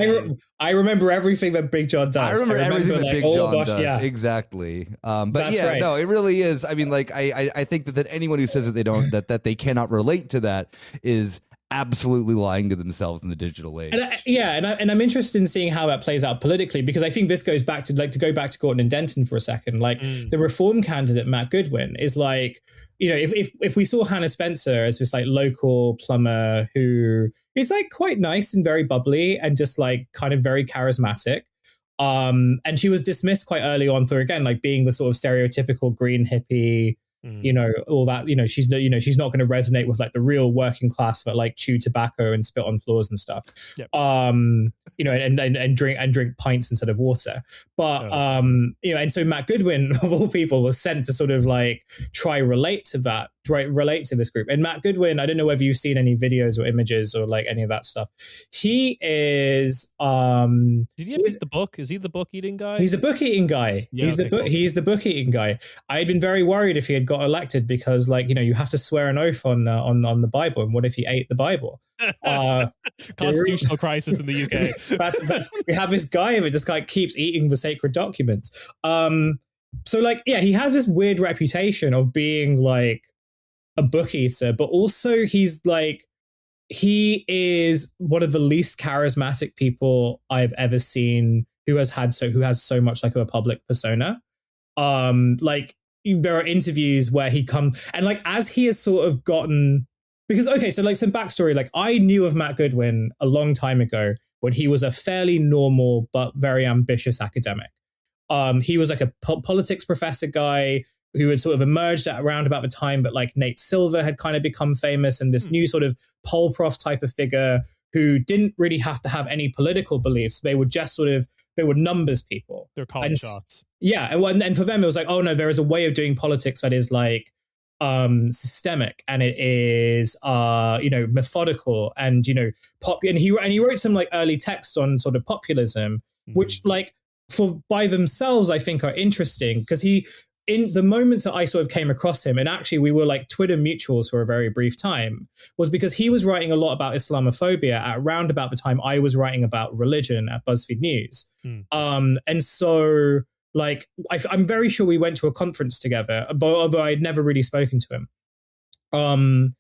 [SPEAKER 3] I remember everything that Big John does.
[SPEAKER 2] I remember everything that
[SPEAKER 3] like,
[SPEAKER 2] Big John does.
[SPEAKER 3] Yeah.
[SPEAKER 2] Exactly. But
[SPEAKER 3] that's
[SPEAKER 2] yeah,
[SPEAKER 3] right.
[SPEAKER 2] no, it really is. I mean, like I think that anyone who says that they don't that they cannot relate to that is absolutely lying to themselves in the digital age.
[SPEAKER 3] And I'm interested in seeing how that plays out politically, because I think this goes back to like, to go back to Gorton and Denton for a second, like the reform candidate Matt Goodwin is like, if we saw Hannah Spencer as this like local plumber who is like quite nice and very bubbly and just like kind of very charismatic, and she was dismissed quite early on for, again, like being the sort of stereotypical green hippie, all that, she's not going to resonate with like the real working class that like chew tobacco and spit on floors and stuff.
[SPEAKER 1] Yep.
[SPEAKER 3] And drink pints instead of water. But and so Matt Goodwin of all people was sent to sort of like try relate to this group. And Matt Goodwin, I don't know whether you've seen any videos or images or like any of that stuff. He is
[SPEAKER 1] did he ever read the book? Is he the book eating guy?
[SPEAKER 3] He's a book eating guy.
[SPEAKER 1] Yeah,
[SPEAKER 3] he's the book eating guy. I had been very worried if he had got elected because like, you have to swear an oath on the Bible, and what if he ate the Bible?
[SPEAKER 1] Constitutional crisis in the UK.
[SPEAKER 3] We have this guy that just like keeps eating the sacred documents. So like, yeah, he has this weird reputation of being like a book eater, but also he is one of the least charismatic people I've ever seen who has so much like a public persona. Like there are interviews where he comes and like as he has sort of gotten, because okay, so like some backstory, like I knew of Matt Goodwin a long time ago when he was a fairly normal but very ambitious academic. He was like a politics professor guy who had sort of emerged at around about the time that like Nate Silver had kind of become famous, and this new sort of poll prof type of figure who didn't really have to have any political beliefs. They were just they were numbers people.
[SPEAKER 1] They're calling shots.
[SPEAKER 3] Yeah. And for them, it was like, oh no, there is a way of doing politics that is like systemic, and it is methodical, and and he wrote some like early texts on sort of populism, which like by themselves I think are interesting, because in the moments that I sort of came across him, and actually we were like Twitter mutuals for a very brief time, was because he was writing a lot about Islamophobia at around about the time I was writing about religion at BuzzFeed News. And so like I'm very sure we went to a conference together, although I'd never really spoken to him.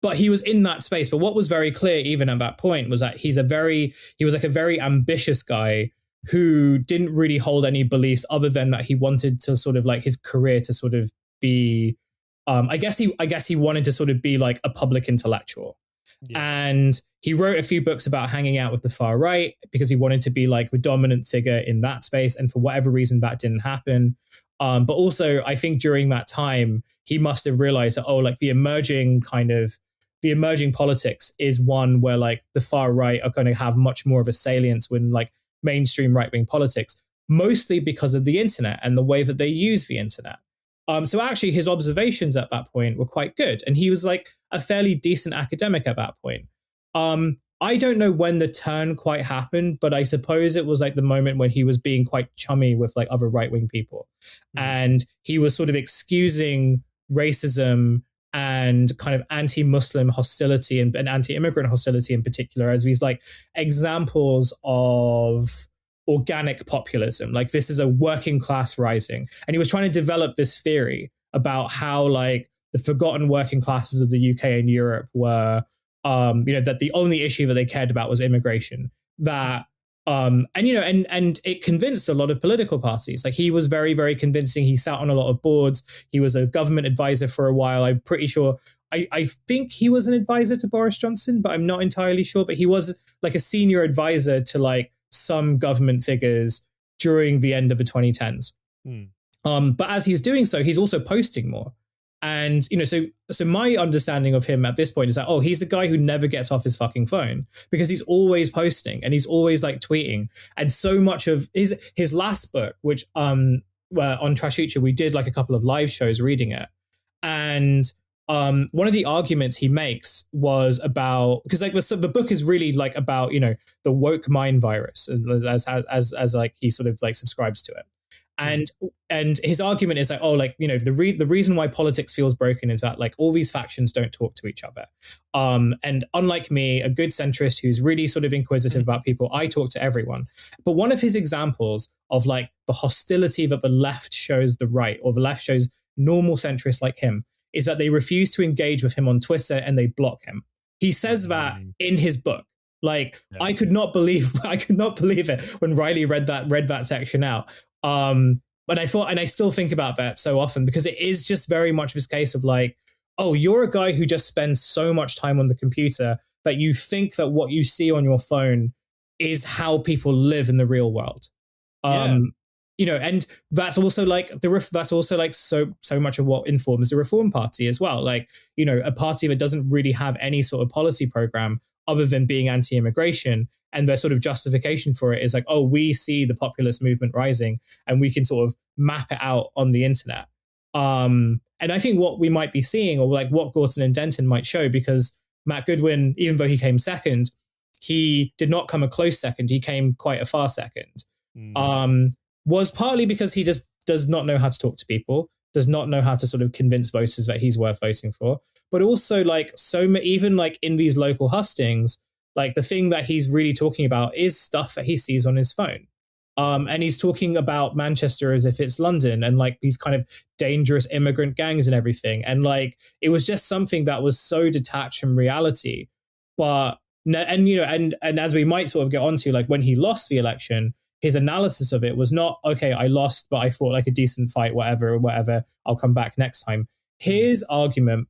[SPEAKER 3] but he was in that space. But what was very clear even at that point was that he was like a very ambitious guy who didn't really hold any beliefs other than that he wanted to sort of like his career to sort of be, I guess he wanted to sort of be like a public intellectual. Yeah. And he wrote a few books about hanging out with the far right because he wanted to be like the dominant figure in that space. And for whatever reason, that didn't happen. But also, I think during that time, he must have realized that, like the emerging politics is one where like the far right are going to have much more of a salience when like mainstream right-wing politics, mostly because of the internet and the way that they use the internet. So actually his observations at that point were quite good. And he was like a fairly decent academic at that point. I don't know when the turn quite happened, but I suppose it was like the moment when he was being quite chummy with like other right-wing people. And he was sort of excusing racism and kind of anti-Muslim hostility and anti-immigrant hostility in particular as these like examples of organic populism. Like this is a working class rising. And he was trying to develop this theory about how like the forgotten working classes of the UK and Europe were, that the only issue that they cared about was immigration. That, and it convinced a lot of political parties. Like he was very, very convincing. He sat on a lot of boards. He was a government advisor for a while. I'm pretty sure, I think he was an advisor to Boris Johnson, but I'm not entirely sure. But he was like a senior advisor to like some government figures during the end of the 2010s. But as he's doing so, he's also posting more. And, so my understanding of him at this point is that, he's a guy who never gets off his fucking phone because he's always posting and he's always like tweeting. And so much of his last book, which on Trashfuture, we did like a couple of live shows reading it. And one of the arguments he makes was about, because like the book is really like about, the woke mind virus as like he sort of like subscribes to it. And his argument is like, the reason why politics feels broken is that like all these factions don't talk to each other. And unlike me, a good centrist who's really sort of inquisitive about people, I talk to everyone. But one of his examples of like the hostility that the left shows the right, or the left shows normal centrists like him, is that they refuse to engage with him on Twitter and they block him. He says that in his book. Like, yeah. I could not believe it when Riley read that section out. But I thought, and I still think about that so often, because it is just very much this case of like, you're a guy who just spends so much time on the computer that you think that what you see on your phone is how people live in the real world. And that's also like so much of what informs the Reform Party as well. Like, a party that doesn't really have any sort of policy program other than being anti-immigration, and their sort of justification for it is like, we see the populist movement rising and we can sort of map it out on the internet. And I think what we might be seeing, or like what Gorton and Denton might show, because Matt Goodwin, even though he came second, he did not come a close second. He came quite a far second. Was partly because he just does not know how to talk to people, does not know how to sort of convince voters that he's worth voting for. But also like even like in these local hustings, like the thing that he's really talking about is stuff that he sees on his phone. And he's talking about Manchester as if it's London, and like these kind of dangerous immigrant gangs and everything. And like, it was just something that was so detached from reality. But, and as we might sort of get onto, like when he lost the election, his analysis of it was not, I lost, but I fought like a decent fight, whatever, I'll come back next time. His argument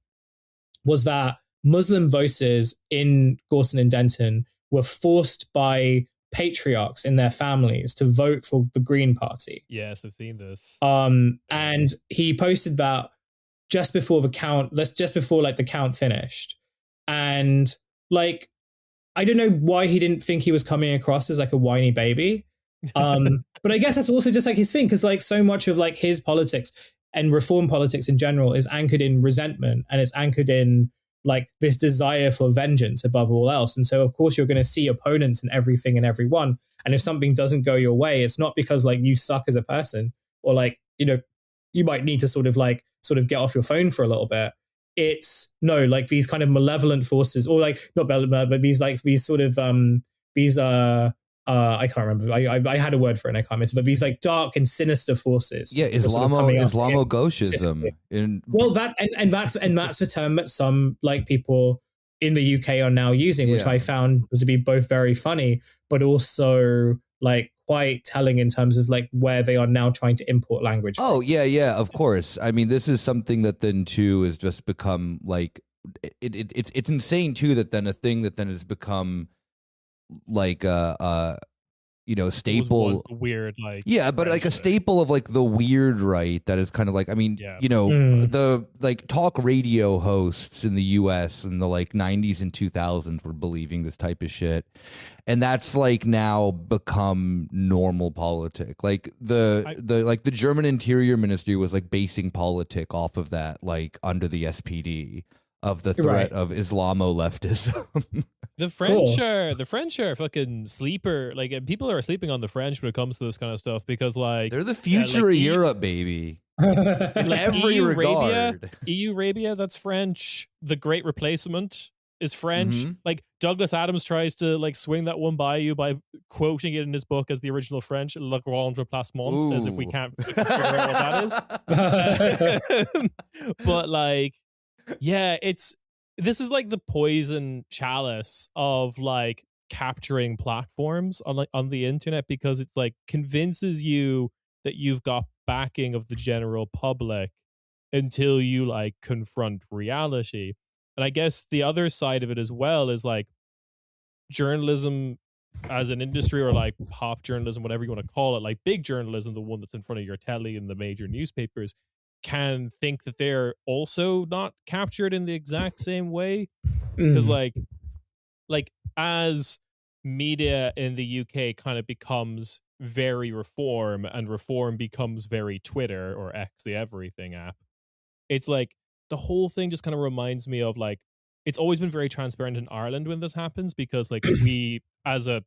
[SPEAKER 3] was that Muslim voters in Gorton and Denton were forced by patriarchs in their families to vote for the Green Party.
[SPEAKER 1] Yes, I've seen this.
[SPEAKER 3] And he posted that just before the count finished. And like, I don't know why he didn't think he was coming across as like a whiny baby. But I guess that's also just like his thing, because like so much of like his politics and Reform politics in general is anchored in resentment, and it's anchored in like this desire for vengeance above all else. And so of course you're going to see opponents in everything and everyone. And if something doesn't go your way, it's not because like you suck as a person, or like, you might need to sort of get off your phone for a little bit. It's no, like these kind of malevolent forces, or like not malevolent, but these sort of I can't remember. I had a word for it and I can't miss it, but these like dark and sinister forces.
[SPEAKER 2] Yeah, Islamogoshism.
[SPEAKER 3] That's a term that some like people in the UK are now using, which I found to be both very funny, but also like quite telling in terms of like where they are now trying to import language from.
[SPEAKER 2] Oh, yeah, of course. I mean, this is something that then too has just become like it's insane too that then a thing that then has become like staple
[SPEAKER 1] weird like
[SPEAKER 2] but like a staple of like the weird right that is kind of like, I mean, the like talk radio hosts in the US in the like 90s and 2000s were believing this type of shit, and that's like now become normal politic. Like the German Interior Ministry was like basing politic off of that, like under the SPD, of the threat of Islamo-leftism.
[SPEAKER 1] The French are fucking sleeper. Like, people are sleeping on the French when it comes to this kind of stuff, because like
[SPEAKER 2] they're the future of Europe, baby. In
[SPEAKER 1] like
[SPEAKER 2] every regard.
[SPEAKER 1] EU Arabia, that's French. The Great Replacement is French.
[SPEAKER 2] Mm-hmm.
[SPEAKER 1] Like, Douglas Adams tries to like swing that one by you by quoting it in his book as the original French, Le Grand Replacement, as if we can't figure out what that is. But like, yeah, this is like the poison chalice of like capturing platforms on the internet, because it's like convinces you that you've got backing of the general public until you like confront reality. And I guess the other side of it as well is like journalism as an industry, or like pop journalism, whatever you want to call it, like big journalism, the one that's in front of your telly and the major newspapers, can think that they're also not captured in the exact same way. Because like as media in the UK kind of becomes very reform, and reform becomes very Twitter or X, the everything app, it's like the whole thing just kind of reminds me of like, it's always been very transparent in Ireland when this happens, because like we as a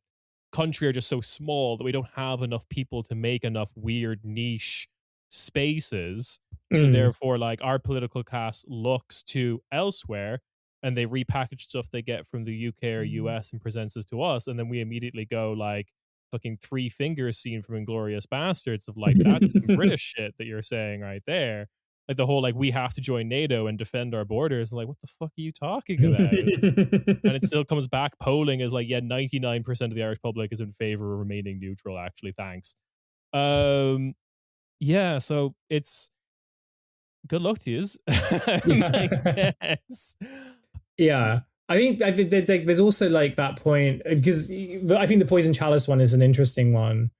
[SPEAKER 1] country are just so small that we don't have enough people to make enough weird niche spaces. So therefore, like, our political class looks to elsewhere, and they repackage stuff they get from the UK or US and presents it to us, and then we immediately go like fucking Three Fingers scene from Inglourious Bastards of like, that's some British shit that you're saying right there. Like the whole like, we have to join NATO and defend our borders, and like, what the fuck are you talking about? And it still comes back polling as like, 99% of the Irish public is in favor of remaining neutral, actually, thanks. Yeah, so it's good luck to yous, I guess.
[SPEAKER 3] Yeah. I think there's also like that point, because I think the poison chalice one is an interesting one,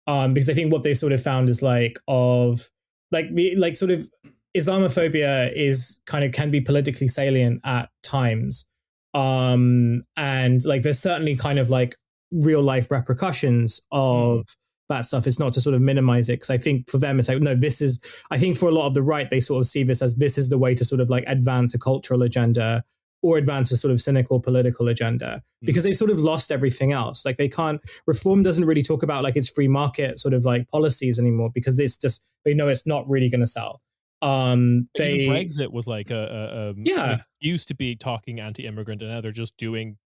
[SPEAKER 3] because I think what they sort of found is like of like the like sort of Islamophobia is kind of can be politically salient at times, and like there's certainly kind of like real life repercussions of that stuff. It's not to sort of minimize it, because I think for them it's like, no, this is, I think for a lot of the right, they sort of see this as this is the way to sort of like advance a cultural agenda or advance a sort of cynical political agenda, because they've sort of lost everything else. Like they can't, reform doesn't really talk about like its free market sort of like policies anymore, because it's just, they know it's not really going to sell.
[SPEAKER 1] Brexit was like it used to be talking anti-immigrant, and now they're just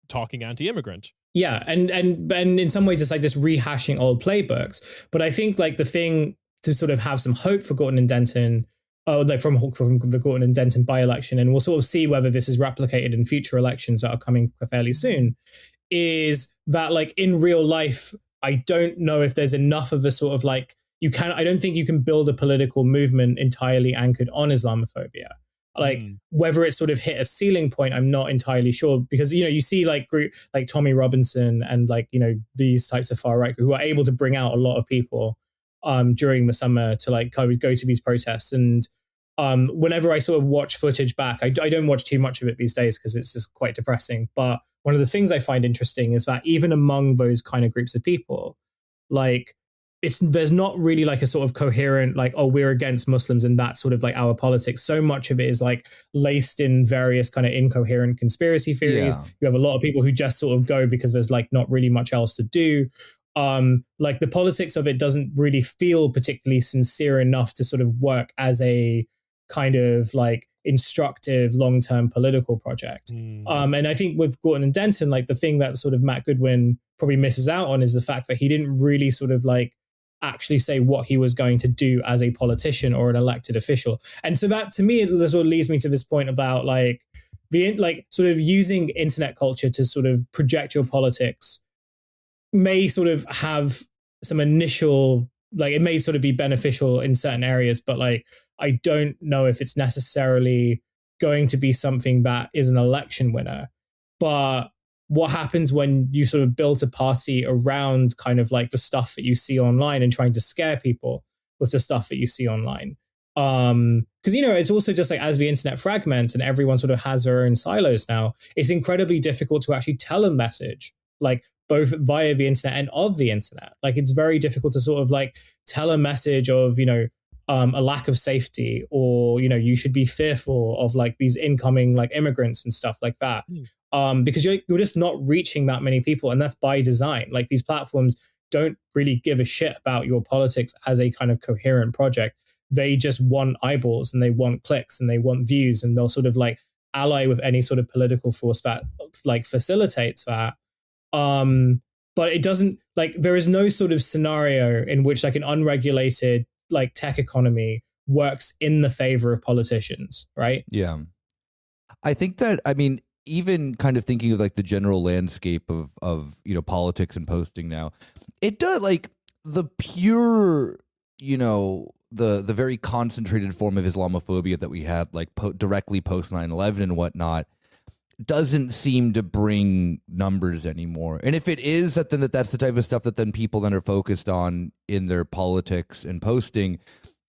[SPEAKER 1] talking anti-immigrant.
[SPEAKER 3] Yeah, and in some ways it's like just rehashing old playbooks. But I think like the thing to sort of have some hope for Gorton and Denton, like from the Gorton and Denton by-election, and we'll sort of see whether this is replicated in future elections that are coming fairly soon, is that like in real life, I don't know if there's enough of a sort of like, I don't think you can build a political movement entirely anchored on Islamophobia. Like whether it sort of hit a ceiling point, I'm not entirely sure, because, you know, you see like group like Tommy Robinson and like, you know, these types of far right who are able to bring out a lot of people during the summer to like go to these protests. And whenever I sort of watch footage back, I don't watch too much of it these days because it's just quite depressing. But one of the things I find interesting is that even among those kind of groups of people, like there's not really like a sort of coherent, like, oh, we're against Muslims and that's sort of like our politics. So much of it is like laced in various kind of incoherent conspiracy theories. Yeah. You have a lot of people who just sort of go because there's like not really much else to do. Like the politics of it doesn't really feel particularly sincere enough to sort of work as a kind of like instructive long-term political project. And I think with Gorton and Denton, like the thing that sort of Matt Goodwin probably misses out on is the fact that he didn't really sort of like actually say what he was going to do as a politician or an elected official. And so that, to me, it sort of leads me to this point about like the like sort of using internet culture to sort of project your politics may sort of have some initial, like it may sort of be beneficial in certain areas, but like I don't know if it's necessarily going to be something that is an election winner. But what happens when you sort of build a party around kind of like the stuff that you see online and trying to scare people with the stuff that you see online? Because, you know, it's also just like as the internet fragments and everyone sort of has their own silos now, it's incredibly difficult to actually tell a message, like both via the internet and of the internet. Like it's very difficult to sort of like tell a message of, you know, a lack of safety, or, you know, you should be fearful of like these incoming like immigrants and stuff like that. Because you're just not reaching that many people. And that's by design. Like these platforms don't really give a shit about your politics as a kind of coherent project. They just want eyeballs and they want clicks and they want views, and they'll sort of like ally with any sort of political force that like facilitates that. But it doesn't, like, there is no sort of scenario in which like an unregulated like tech economy works in the favor of politicians, right?
[SPEAKER 2] Yeah. I think that, I mean, even kind of thinking of like the general landscape of, you know, politics and posting now, it does, like the pure, you know, the very concentrated form of Islamophobia that we had like directly post 9/11 and whatnot doesn't seem to bring numbers anymore. And if it is, that then that's the type of stuff that then people then are focused on in their politics and posting,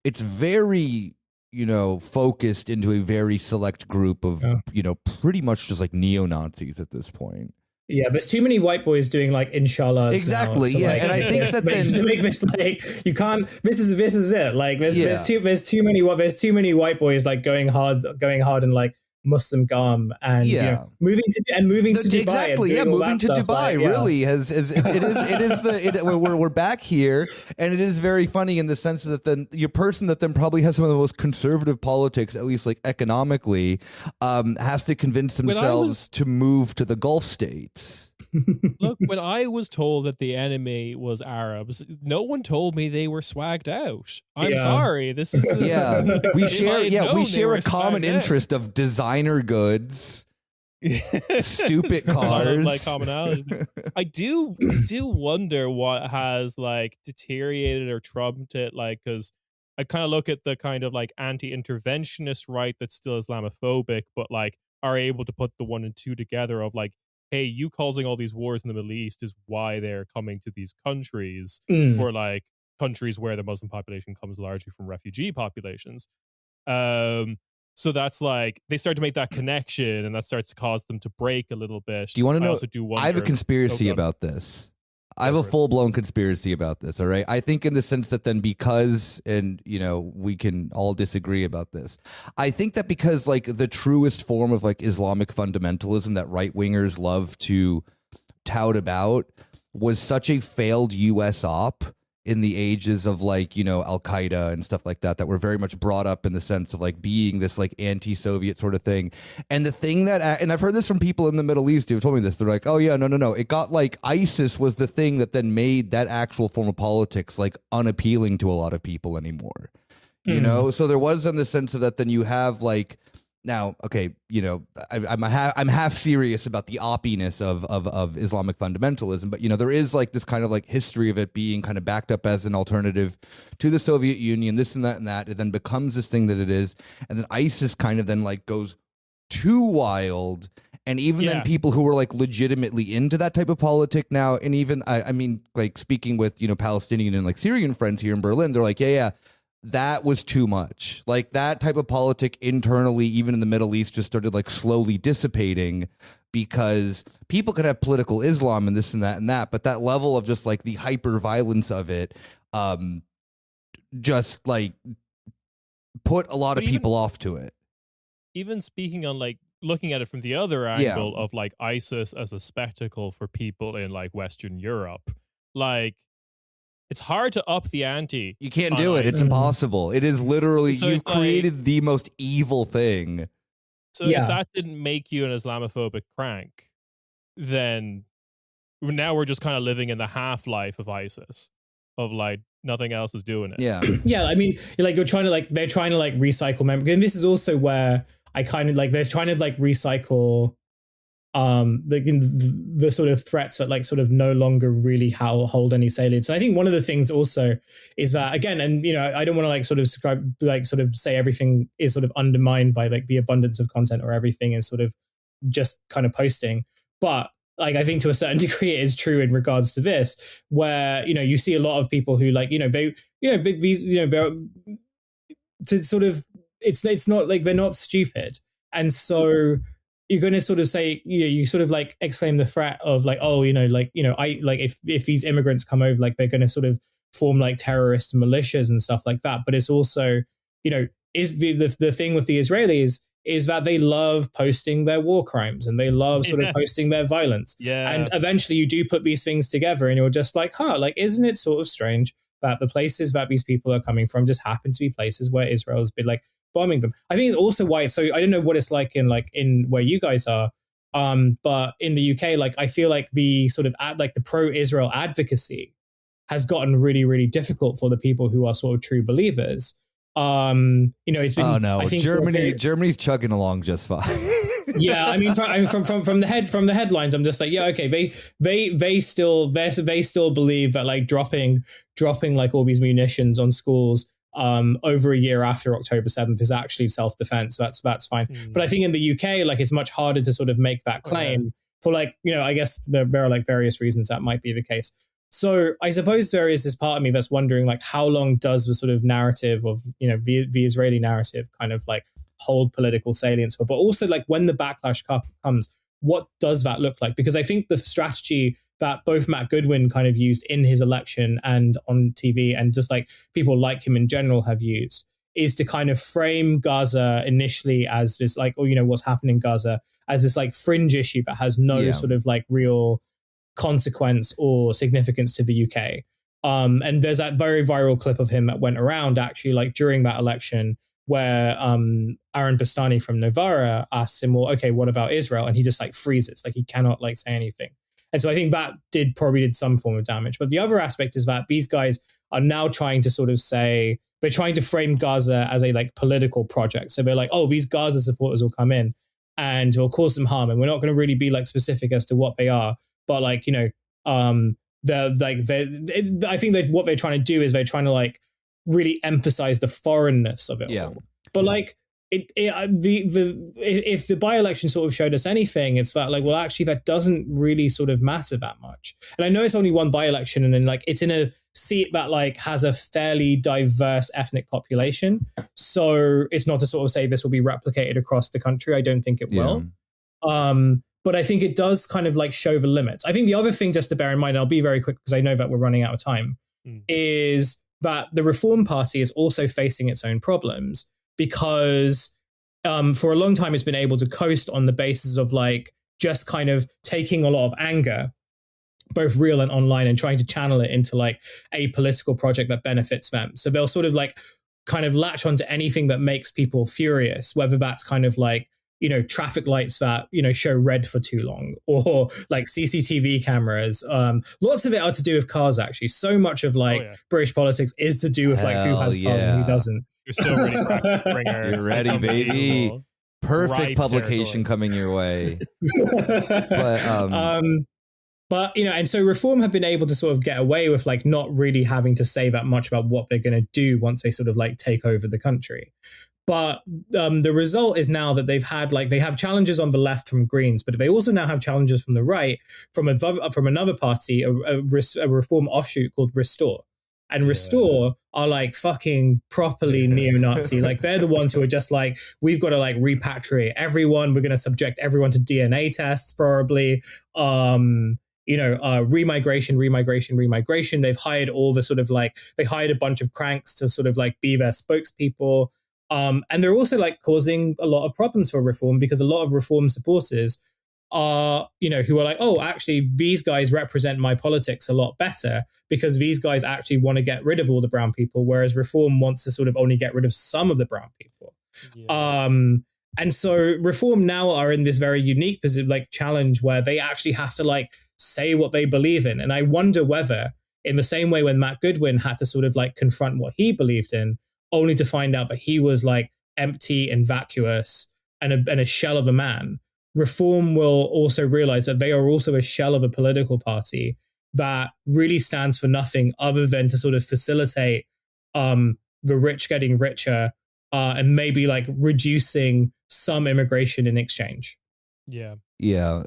[SPEAKER 2] it's very, you know, focused into a very select group of, you know, pretty much just like neo-Nazis at this point.
[SPEAKER 3] Yeah, there's too many white boys doing like inshallah.
[SPEAKER 2] Exactly. Yeah, like, and I think that then
[SPEAKER 3] to make this like you can't. This is it. Like there's too many white boys like going hard and like Muslim Gum and you know, moving to Dubai.
[SPEAKER 2] Exactly, yeah, moving to Dubai like, really has we're back here, and it is very funny in the sense that then your person that then probably has some of the most conservative politics, at least like economically, has to convince themselves to move to the Gulf states.
[SPEAKER 1] Look, when I was told that the enemy was Arabs, no one told me they were swagged out. I'm sorry. This is
[SPEAKER 2] we share a common interest of designer goods, stupid cars,
[SPEAKER 1] like commonality. I do wonder what has like deteriorated or trumped it, like, because I kind of look at the kind of like anti-interventionist right that's still Islamophobic, but like are able to put the one and two together of like, hey, you causing all these wars in the Middle East is why they're coming to these countries, or like countries where the Muslim population comes largely from refugee populations. So that's like they start to make that connection, and that starts to cause them to break a little bit.
[SPEAKER 2] Do you want to know? I have a conspiracy about this. I have a full-blown conspiracy about this, all right? I think in the sense that then because, and, you know, we can all disagree about this, I think that because, like, the truest form of, like, Islamic fundamentalism that right-wingers love to tout about was such a failed U.S. op in the ages of, like, you know, Al-Qaeda and stuff like that were very much brought up in the sense of, like, being this, like, anti-Soviet sort of thing. And the thing that, and I've heard this from people in the Middle East who've told me this, they're like, oh, yeah, no. It got, like, ISIS was the thing that then made that actual form of politics, like, unappealing to a lot of people anymore. You know? So there was in the sense of that then you have, like, now, okay, you know, I'm half serious about the oppiness of Islamic fundamentalism, but, you know, there is like this kind of like history of it being kind of backed up as an alternative to the Soviet Union, this and that, it then becomes this thing that it is, and then ISIS kind of then like goes too wild, and even then people who were like legitimately into that type of politic now, and even, I mean, like speaking with, you know, Palestinian and like Syrian friends here in Berlin, they're like, yeah, that was too much. Like that type of politic internally, even in the Middle East, just started like slowly dissipating because people could have political Islam and this and that, but that level of just like the hyper violence of it, just like put a lot of people off to it.
[SPEAKER 1] Even speaking on like looking at it from the other angle of like ISIS as a spectacle for people in like Western Europe, like, it's hard to up the ante.
[SPEAKER 2] You can't do it. It's impossible. It is literally, so you've created the most evil thing.
[SPEAKER 1] So if that didn't make you an Islamophobic crank, then now we're just kind of living in the half-life of ISIS, of like nothing else is doing it.
[SPEAKER 2] Yeah.
[SPEAKER 3] Yeah, I mean, like they're trying to recycle memory. And this is also where I kind of like, they're trying to like recycle the sort of threats that like sort of no longer really hold any salience. And I think one of the things also is that, again, and I don't want to like sort of say everything is sort of undermined by like the abundance of content, or everything is sort of just kind of posting, but like I think to a certain degree it is true in regards to this, where you see a lot of people who like to sort of it's not like they're not stupid, and so you're going to sort of say you sort of like exclaim the threat of like, oh, I like if these immigrants come over, like they're going to sort of form like terrorist militias and stuff like that. But it's also is the thing with the Israelis is that they love posting their war crimes, and they love sort of posting their violence.
[SPEAKER 1] Yeah.
[SPEAKER 3] And eventually you do put these things together and you're just like, like, isn't it sort of strange that the places that these people are coming from just happen to be places where Israel has been like bombing them? I think it's also why, so I don't know what it's like in where you guys are, but in the UK, like I feel like the sort of like the pro-Israel advocacy has gotten really, really difficult for the people who are sort of true believers. It's been,
[SPEAKER 2] oh no,
[SPEAKER 3] I think
[SPEAKER 2] Germany's chugging along just fine.
[SPEAKER 3] Yeah, I mean, from the headlines, I'm just like, yeah, okay, they still believe that like dropping like all these munitions on schools over a year after October 7th is actually self-defense. So that's fine. But I think in the UK, like it's much harder to sort of make that claim for like, I guess there are like various reasons that might be the case. So I suppose there is this part of me that's wondering like, how long does the sort of narrative of, the Israeli narrative kind of like hold political salience for, but also like when the backlash comes, what does that look like? Because I think the strategy that both Matt Goodwin kind of used in his election and on TV, and just like people like him in general have used, is to kind of frame Gaza initially as this like, what's happening in Gaza as this like fringe issue that has no sort of like real consequence or significance to the UK. And there's that very viral clip of him that went around actually like during that election where Aaron Bastani from Novara asks him, well, okay, what about Israel? And he just like freezes, like he cannot like say anything. And so I think that probably did some form of damage. But the other aspect is that these guys are now trying to sort of say, they're trying to frame Gaza as a like political project. So they're like, oh, these Gaza supporters will come in and will cause some harm. And we're not going to really be like specific as to what they are. But like, I think that what they're trying to do is they're trying to like really emphasize the foreignness of it all. But like if the by-election sort of showed us anything, it's that like, well, actually that doesn't really sort of matter that much. And I know it's only one by-election, and then like it's in a seat that like has a fairly diverse ethnic population. So it's not to sort of say this will be replicated across the country. I don't think it will. But I think it does kind of like show the limits. I think the other thing just to bear in mind, and I'll be very quick because I know that we're running out of time, is that the Reform Party is also facing its own problems because for a long time it's been able to coast on the basis of like just kind of taking a lot of anger, both real and online, and trying to channel it into like a political project that benefits them. So they'll sort of like kind of latch onto anything that makes people furious, whether that's kind of like, traffic lights that, show red for too long, or like CCTV cameras. Lots of it are to do with cars, actually. So much of like British politics is to do with like who has cars and who doesn't.
[SPEAKER 1] You're so ready, Practice Springer.
[SPEAKER 2] You're ready, baby. Perfect
[SPEAKER 1] Right
[SPEAKER 2] publication coming your way.
[SPEAKER 3] But, and so Reform have been able to sort of get away with like not really having to say that much about what they're going to do once they sort of like take over the country. But the result is now that they have challenges on the left from Greens, but they also now have challenges from the right from another party, a Reform offshoot called Restore. And Restore are like fucking properly neo-Nazi. Like they're the ones who are just like, we've got to like repatriate everyone. We're going to subject everyone to DNA tests, probably. Remigration. They've hired all the sort of like, they hired a bunch of cranks to sort of like be their spokespeople. And they're also like causing a lot of problems for Reform because a lot of Reform supporters are, who are like, oh, actually, these guys represent my politics a lot better because these guys actually want to get rid of all the brown people, whereas Reform wants to sort of only get rid of some of the brown people. Yeah. And so Reform now are in this very unique like challenge where they actually have to like say what they believe in. And I wonder whether, in the same way when Matt Goodwin had to sort of like confront what he believed in, only to find out that he was like empty and vacuous and a shell of a man, Reform will also realize that they are also a shell of a political party that really stands for nothing other than to sort of facilitate the rich getting richer and maybe like reducing some immigration in exchange.
[SPEAKER 1] Yeah.
[SPEAKER 2] Yeah.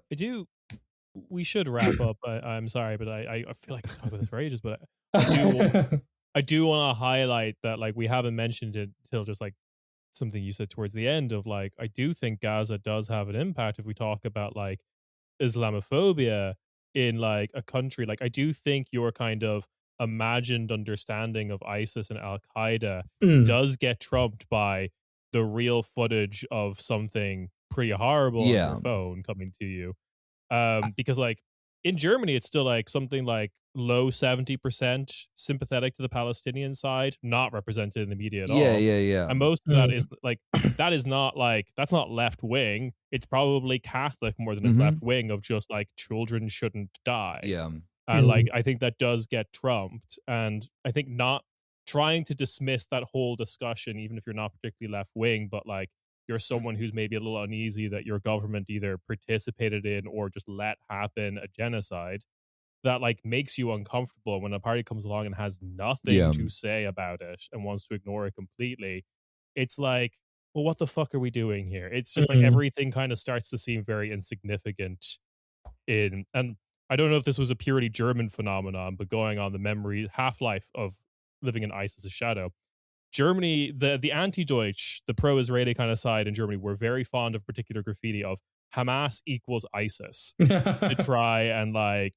[SPEAKER 1] We should wrap up. I'm sorry, but I feel like I've talked about this for ages, but I do want to highlight that like we haven't mentioned it till just like something you said towards the end of like, I do think Gaza does have an impact if we talk about like Islamophobia in like a country. Like I do think your kind of imagined understanding of ISIS and Al Qaeda does get trumped by the real footage of something pretty horrible on your phone coming to you. Because like in Germany, it's still like something like low 70% sympathetic to the Palestinian side, not represented in the media at all.
[SPEAKER 2] Yeah.
[SPEAKER 1] And most of that is like, that is not like, that's not left wing. It's probably Catholic more than it's left wing of just like children shouldn't die.
[SPEAKER 2] Yeah.
[SPEAKER 1] And like, I think that does get trumped. And I think not trying to dismiss that whole discussion, even if you're not particularly left wing, but like you're someone who's maybe a little uneasy that your government either participated in or just let happen a genocide, that like makes you uncomfortable when a party comes along and has nothing to say about it and wants to ignore it completely. It's like, well, what the fuck are we doing here? It's just like everything kind of starts to seem very insignificant and I don't know if this was a purely German phenomenon, but going on the memory half-life of living in ISIS's shadow, Germany, the anti-Deutsch, the pro-Israeli kind of side in Germany were very fond of particular graffiti of Hamas equals ISIS to try and like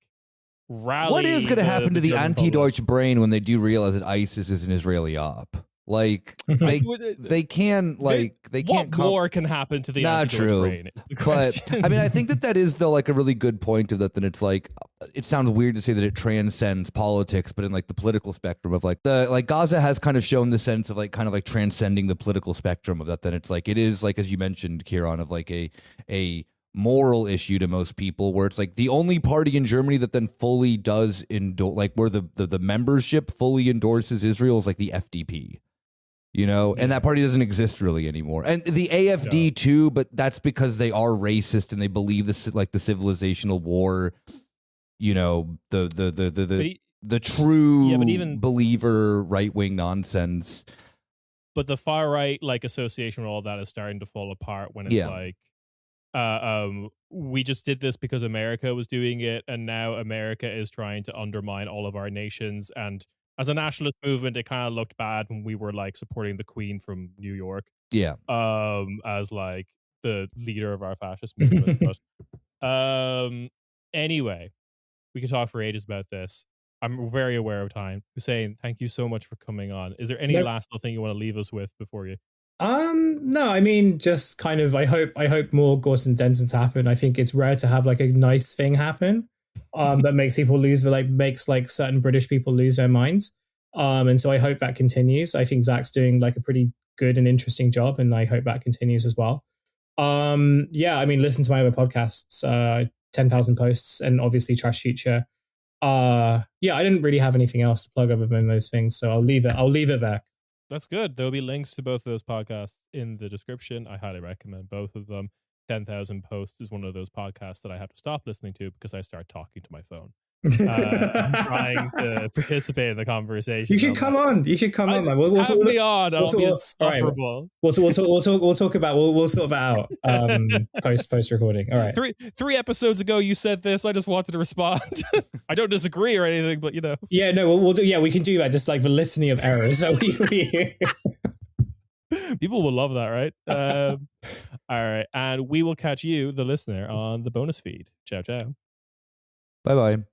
[SPEAKER 1] rally.
[SPEAKER 2] What is going to happen to the
[SPEAKER 1] German
[SPEAKER 2] anti-Deutsch brain when they do realize that ISIS is an Israeli op? Like they can like they can't.
[SPEAKER 1] What more can happen to the anti-Deutsch brain?
[SPEAKER 2] But I mean, I think that is though like a really good point of that. Then it's like it sounds weird to say that it transcends politics, but in like the political spectrum of like Gaza has kind of shown the sense of like kind of like transcending the political spectrum of that. Then it's like it is like as you mentioned, Ciarán, of like a moral issue to most people, where it's like the only party in Germany that then fully does endorse, like where the membership fully endorses Israel is like the FDP. You know, and that party doesn't exist really anymore. And the AFD too, but that's because they are racist and they believe this like the civilizational war. You know, the true
[SPEAKER 1] but even
[SPEAKER 2] believer right wing nonsense.
[SPEAKER 1] But the far right like association with all that is starting to fall apart when it's like, we just did this because America was doing it, and now America is trying to undermine all of our nations. And as a nationalist movement, it kind of looked bad when we were like supporting the Queen from New York.
[SPEAKER 2] Yeah.
[SPEAKER 1] As like the leader of our fascist movement. But, anyway, we could talk for ages about this. I'm very aware of time. Hussein, thank you so much for coming on. Is there any last little thing you want to leave us with before you?
[SPEAKER 3] No, I mean, just kind of, I hope more Gorton and Dentons happen. I think it's rare to have like a nice thing happen. That makes people makes certain British people lose their minds. And so I hope that continues. I think Zach's doing like a pretty good and interesting job, and I hope that continues as well. I mean, listen to my other podcasts, 10,000 Posts and obviously Trash Future. I didn't really have anything else to plug other than those things, so I'll leave it there.
[SPEAKER 1] That's good. There'll be links to both of those podcasts in the description. I highly recommend both of them. 10,000 Posts is one of those podcasts that I have to stop listening to because I start talking to my phone. I'm trying to participate in the conversation.
[SPEAKER 3] You should come on. Man. We'll
[SPEAKER 1] have me on. I'll be insufferable.
[SPEAKER 3] We'll talk about. We'll sort that out. Post recording. All right.
[SPEAKER 1] Three episodes ago, you said this. I just wanted to respond. I don't disagree or anything, but you know.
[SPEAKER 3] Yeah. No. We'll do. Yeah, we can do that. Just like the litany of errors that we
[SPEAKER 1] People will love that, right? All right, and we will catch you, the listener, on the bonus feed. Ciao, ciao.
[SPEAKER 2] Bye-bye.